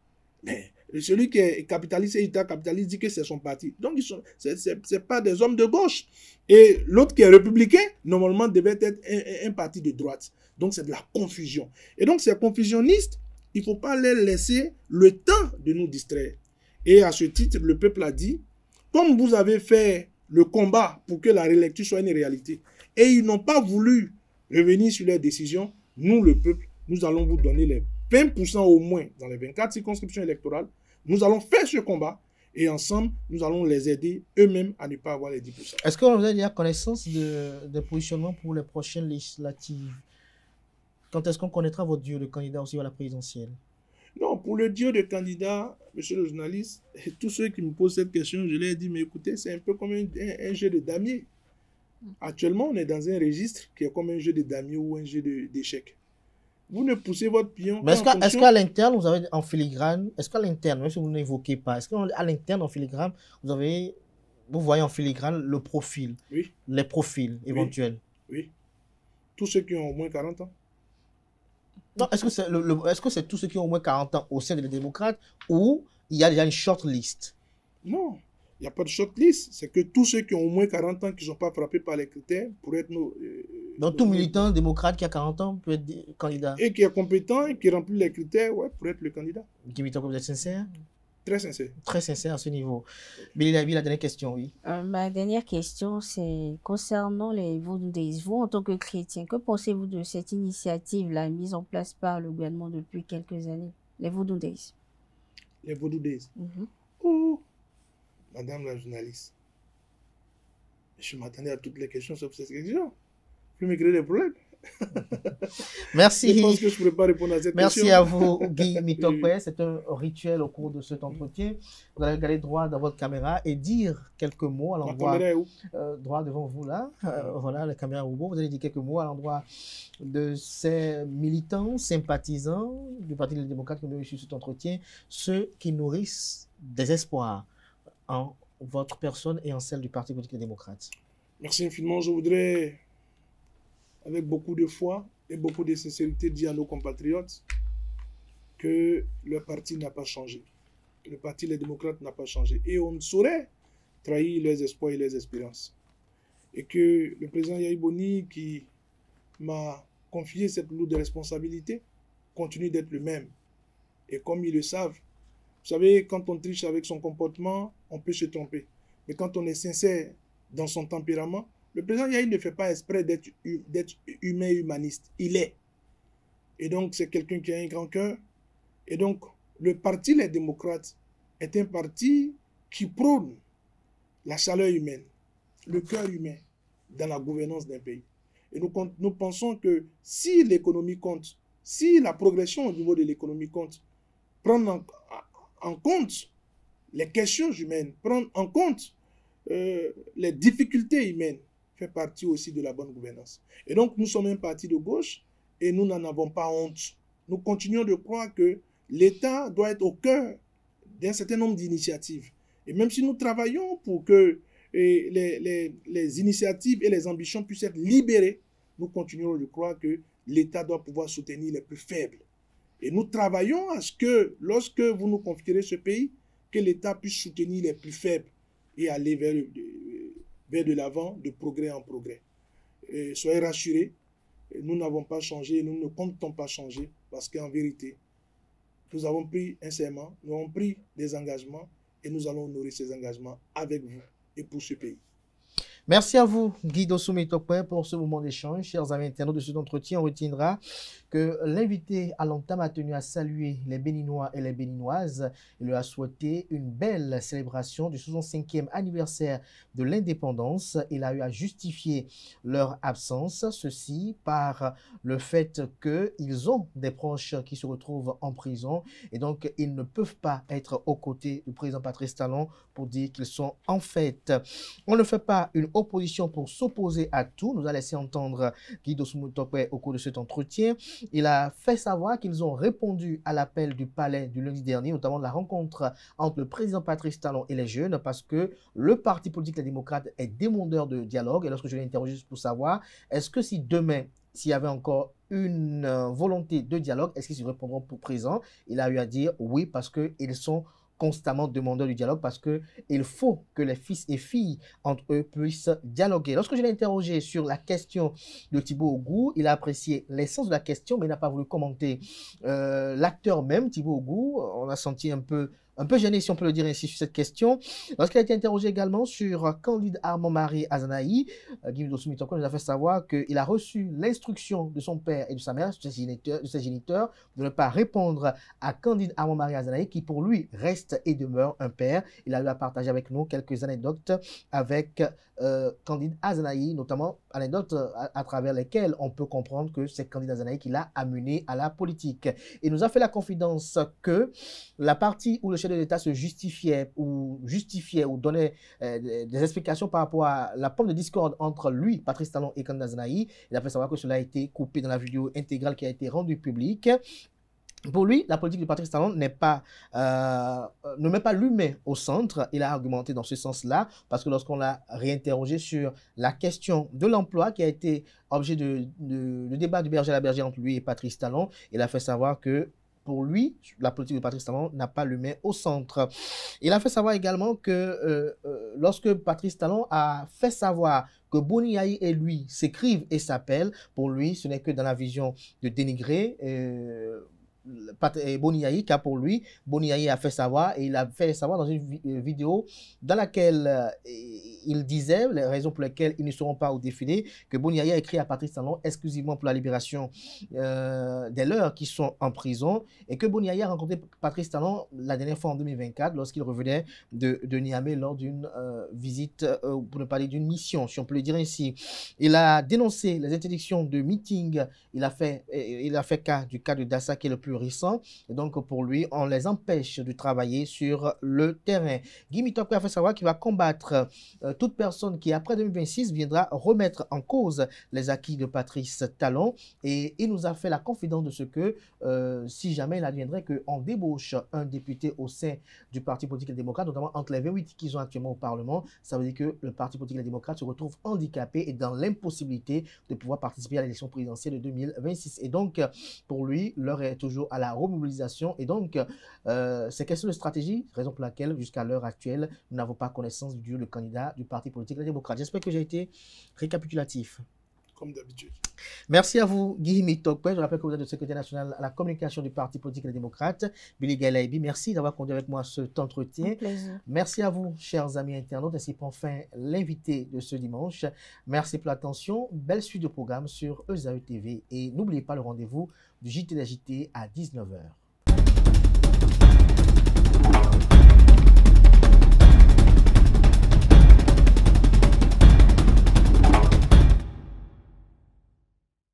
Mais celui qui est capitaliste et ultra-capitaliste dit que c'est son parti. Donc ce n'est pas des hommes de gauche. Et l'autre qui est républicain, normalement devait être un parti de droite. Donc c'est de la confusion. Et donc ces confusionnistes, il ne faut pas leur laisser le temps de nous distraire. Et à ce titre, le peuple a dit, comme vous avez fait le combat pour que la relecture soit une réalité, et ils n'ont pas voulu revenir sur leurs décisions, nous, le peuple, nous allons vous donner les 20% au moins dans les 24 circonscriptions électorales. Nous allons faire ce combat et ensemble, nous allons les aider eux-mêmes à ne pas avoir les 10%. Est-ce que vous avez déjà connaissance de positionnement pour les prochaines législatives? Quand est-ce qu'on connaîtra votre duo de candidat aussi à la présidentielle? Non, pour le duo de candidats, monsieur le journaliste, tous ceux qui me posent cette question, je leur ai dit, mais écoutez, c'est un peu comme un jeu de damier. Actuellement, on est dans un registre qui est comme un jeu de damier ou un jeu d'échecs. Vous ne poussez votre pion. Mais est-ce qu'à l'interne, vous avez en filigrane, est-ce qu'à l'interne, même si vous n'évoquez pas, est-ce qu'à l'interne, en filigrane, vous avez vous voyez en filigrane le profil, Oui, les profils éventuels. oui. Tous ceux qui ont au moins 40 ans. Non, est-ce que c'est tous ceux qui ont au moins 40 ans au sein des démocrates ou il y a déjà une short list? Non, il n'y a pas de shortlist. C'est que tous ceux qui ont au moins 40 ans qui ne sont pas frappés par les critères pourraient être nos... Donc tout militant démocrate qui a 40 ans peut être candidat. Et qui est compétent et qui remplit les critères, ouais, pour être le candidat. Guy Mitoko, vous êtes sincère? Très sincère. Très sincère à ce niveau. Billy Davy, la dernière question, oui. Ma dernière question, c'est concernant les Vodou Days. Vous, en tant que chrétien, que pensez-vous de cette initiative-là mise en place par le gouvernement depuis quelques années, les Vodou Days? Les Vodou Days. Mhm. Oh, madame la journaliste, je m'attendais à toutes les questions sauf cette question. Vous me créez des problèmes. Merci. Je pense que je ne pourrais pas répondre à cette Merci question. à vous, Guy Mitokwe. C'est un rituel au cours de cet entretien. Vous allez regarder droit dans votre caméra et dire quelques mots à Ma l'endroit. caméra est où? Droit devant vous là. Voilà, la caméra robot. Vous allez dire quelques mots à l'endroit de ces militants, sympathisants du Parti des démocrates qui ont reçu cet entretien, ceux qui nourrissent des espoirs en votre personne et en celle du Parti politique des démocrates. Merci infiniment. Je voudrais, avec beaucoup de foi et beaucoup de sincérité, dire à nos compatriotes que le parti n'a pas changé. Le Parti des démocrates n'a pas changé. Et on ne saurait trahir leurs espoirs et leurs espérances. Et que le président Yahi Boni, qui m'a confié cette lourde responsabilité, continue d'être le même. Et comme ils le savent, vous savez, quand on triche avec son comportement, on peut se tromper. Mais quand on est sincère dans son tempérament, le président Yahi ne fait pas exprès d'être humain humaniste. Il est. Et donc, c'est quelqu'un qui a un grand cœur. Et donc, le Parti Les Démocrates est un parti qui prône la chaleur humaine, le cœur humain dans la gouvernance d'un pays. Et nous pensons que si l'économie compte, si la progression au niveau de l'économie compte, prendre en compte les questions humaines, prendre en compte les difficultés humaines, fait partie aussi de la bonne gouvernance. Et donc, nous sommes un parti de gauche et nous n'en avons pas honte. Nous continuons de croire que l'État doit être au cœur d'un certain nombre d'initiatives. Et même si nous travaillons pour que les initiatives et les ambitions puissent être libérées, nous continuons de croire que l'État doit pouvoir soutenir les plus faibles. Et nous travaillons à ce que, lorsque vous nous confierez ce pays, que l'État puisse soutenir les plus faibles et aller vers de l'avant, de progrès en progrès. Et soyez rassurés, nous n'avons pas changé et nous ne comptons pas changer parce qu'en vérité, nous avons pris un serment, nous avons pris des engagements et nous allons honorer ces engagements avec vous et pour ce pays. Merci à vous, Guy Dossou-Mitokwe, pour ce moment d'échange. Chers amis internautes de cet entretien, on retiendra que l'invité à l'entame a tenu à saluer les Béninois et les Béninoises. Il lui a souhaité une belle célébration du 65e anniversaire de l'indépendance. Il a eu à justifier leur absence, ceci par le fait qu'ils ont des proches qui se retrouvent en prison et donc ils ne peuvent pas être aux côtés du président Patrice Talon pour dire qu'ils sont en fête. On ne fait pas une opposition pour s'opposer à tout. Nous a laissé entendre Guy Dossou-Mitokwe au cours de cet entretien. Il a fait savoir qu'ils ont répondu à l'appel du palais du lundi dernier, notamment la rencontre entre le président Patrice Talon et les jeunes, parce que le parti politique Les Démocrates est demandeur de dialogue. Et lorsque je l'ai interrogé pour savoir, est-ce que si demain, s'il y avait encore une volonté de dialogue, est-ce qu'ils y répondront pour présent? Il a eu à dire oui, parce qu'ils sont constamment demandeurs du dialogue parce qu'il faut que les fils et filles entre eux puissent dialoguer. Lorsque je l'ai interrogé sur la question de Thibaut Ogou, il a apprécié l'essence de la question, mais il n'a pas voulu commenter. L'acteur même, Thibaut Ogou, on a senti un peu gêné, si on peut le dire ainsi, sur cette question. Lorsqu'il a été interrogé également sur Candide Armand-Marie Azanaï, Guy Dossou-Mitokwe nous a fait savoir qu'il a reçu l'instruction de son père et de sa mère, de ses géniteurs, de ne pas répondre à Candide Armand-Marie Azanaï, qui pour lui reste et demeure un père. Il a eu à partager avec nous quelques anecdotes avec Candide Azanaï, notamment anecdotes à travers lesquelles on peut comprendre que c'est Candide Azanaï qui l'a amené à la politique. Il nous a fait la confidence que la partie où le chef de l'État se justifiait ou donnait des explications par rapport à la pomme de discorde entre lui, Patrice Talon et Candide Azanaï, il a fait savoir que cela a été coupé dans la vidéo intégrale qui a été rendue publique. Pour lui, la politique de Patrice Talon ne met pas l'humain au centre. Il a argumenté dans ce sens-là, parce que lorsqu'on l'a réinterrogé sur la question de l'emploi qui a été objet de débat du berger à la berger entre lui et Patrice Talon, il a fait savoir que pour lui, la politique de Patrice Talon n'a pas l'humain au centre. Il a fait savoir également que lorsque Patrice Talon a fait savoir que Boni Yayi et lui s'écrivent et s'appellent, pour lui, ce n'est que dans la vision de dénigrer Boni Yayi, car pour lui, Boni Yayi a fait savoir, et il a fait savoir dans une vidéo dans laquelle il disait les raisons pour lesquelles ils ne seront pas au défilé, que Boni Yayi a écrit à Patrice Talon exclusivement pour la libération des leurs qui sont en prison, et que Boni Yayi a rencontré Patrice Talon la dernière fois en 2024 lorsqu'il revenait de Niamey lors d'une visite, pour ne pas dire d'une mission, si on peut le dire ainsi. Il a dénoncé les interdictions de meeting, il a fait cas du cas de Dassa qui est le plus récent, et donc pour lui, on les empêche de travailler sur le terrain. Guy Mitokwe a fait savoir qu'il va combattre toute personne qui, après 2026, viendra remettre en cause les acquis de Patrice Talon, et il nous a fait la confidence de ce que, si jamais il adviendrait qu'on débauche un député au sein du Parti politique et démocrate, notamment entre les 28 qu'ils ont actuellement au Parlement, ça veut dire que le Parti politique et démocrate se retrouve handicapé et dans l'impossibilité de pouvoir participer à l'élection présidentielle de 2026. Et donc, pour lui, l'heure est toujours à la remobilisation, et donc c'est question de stratégie, raison pour laquelle jusqu'à l'heure actuelle nous n'avons pas connaissance du candidat du Parti politique Les Démocrates. J'espère que j'ai été récapitulatif. Comme d'habitude. Merci à vous, Guy Mitokwe. Je rappelle que vous êtes le secrétaire national à la communication du Parti politique Les Démocrates. Billy Galaibi, merci d'avoir conduit avec moi cet entretien. Merci à vous, chers amis internautes. Ainsi prend fin l'invité de ce dimanche. Merci pour l'attention. Belle suite de programme sur ESAE TV. Et n'oubliez pas le rendez-vous du JT à 19h.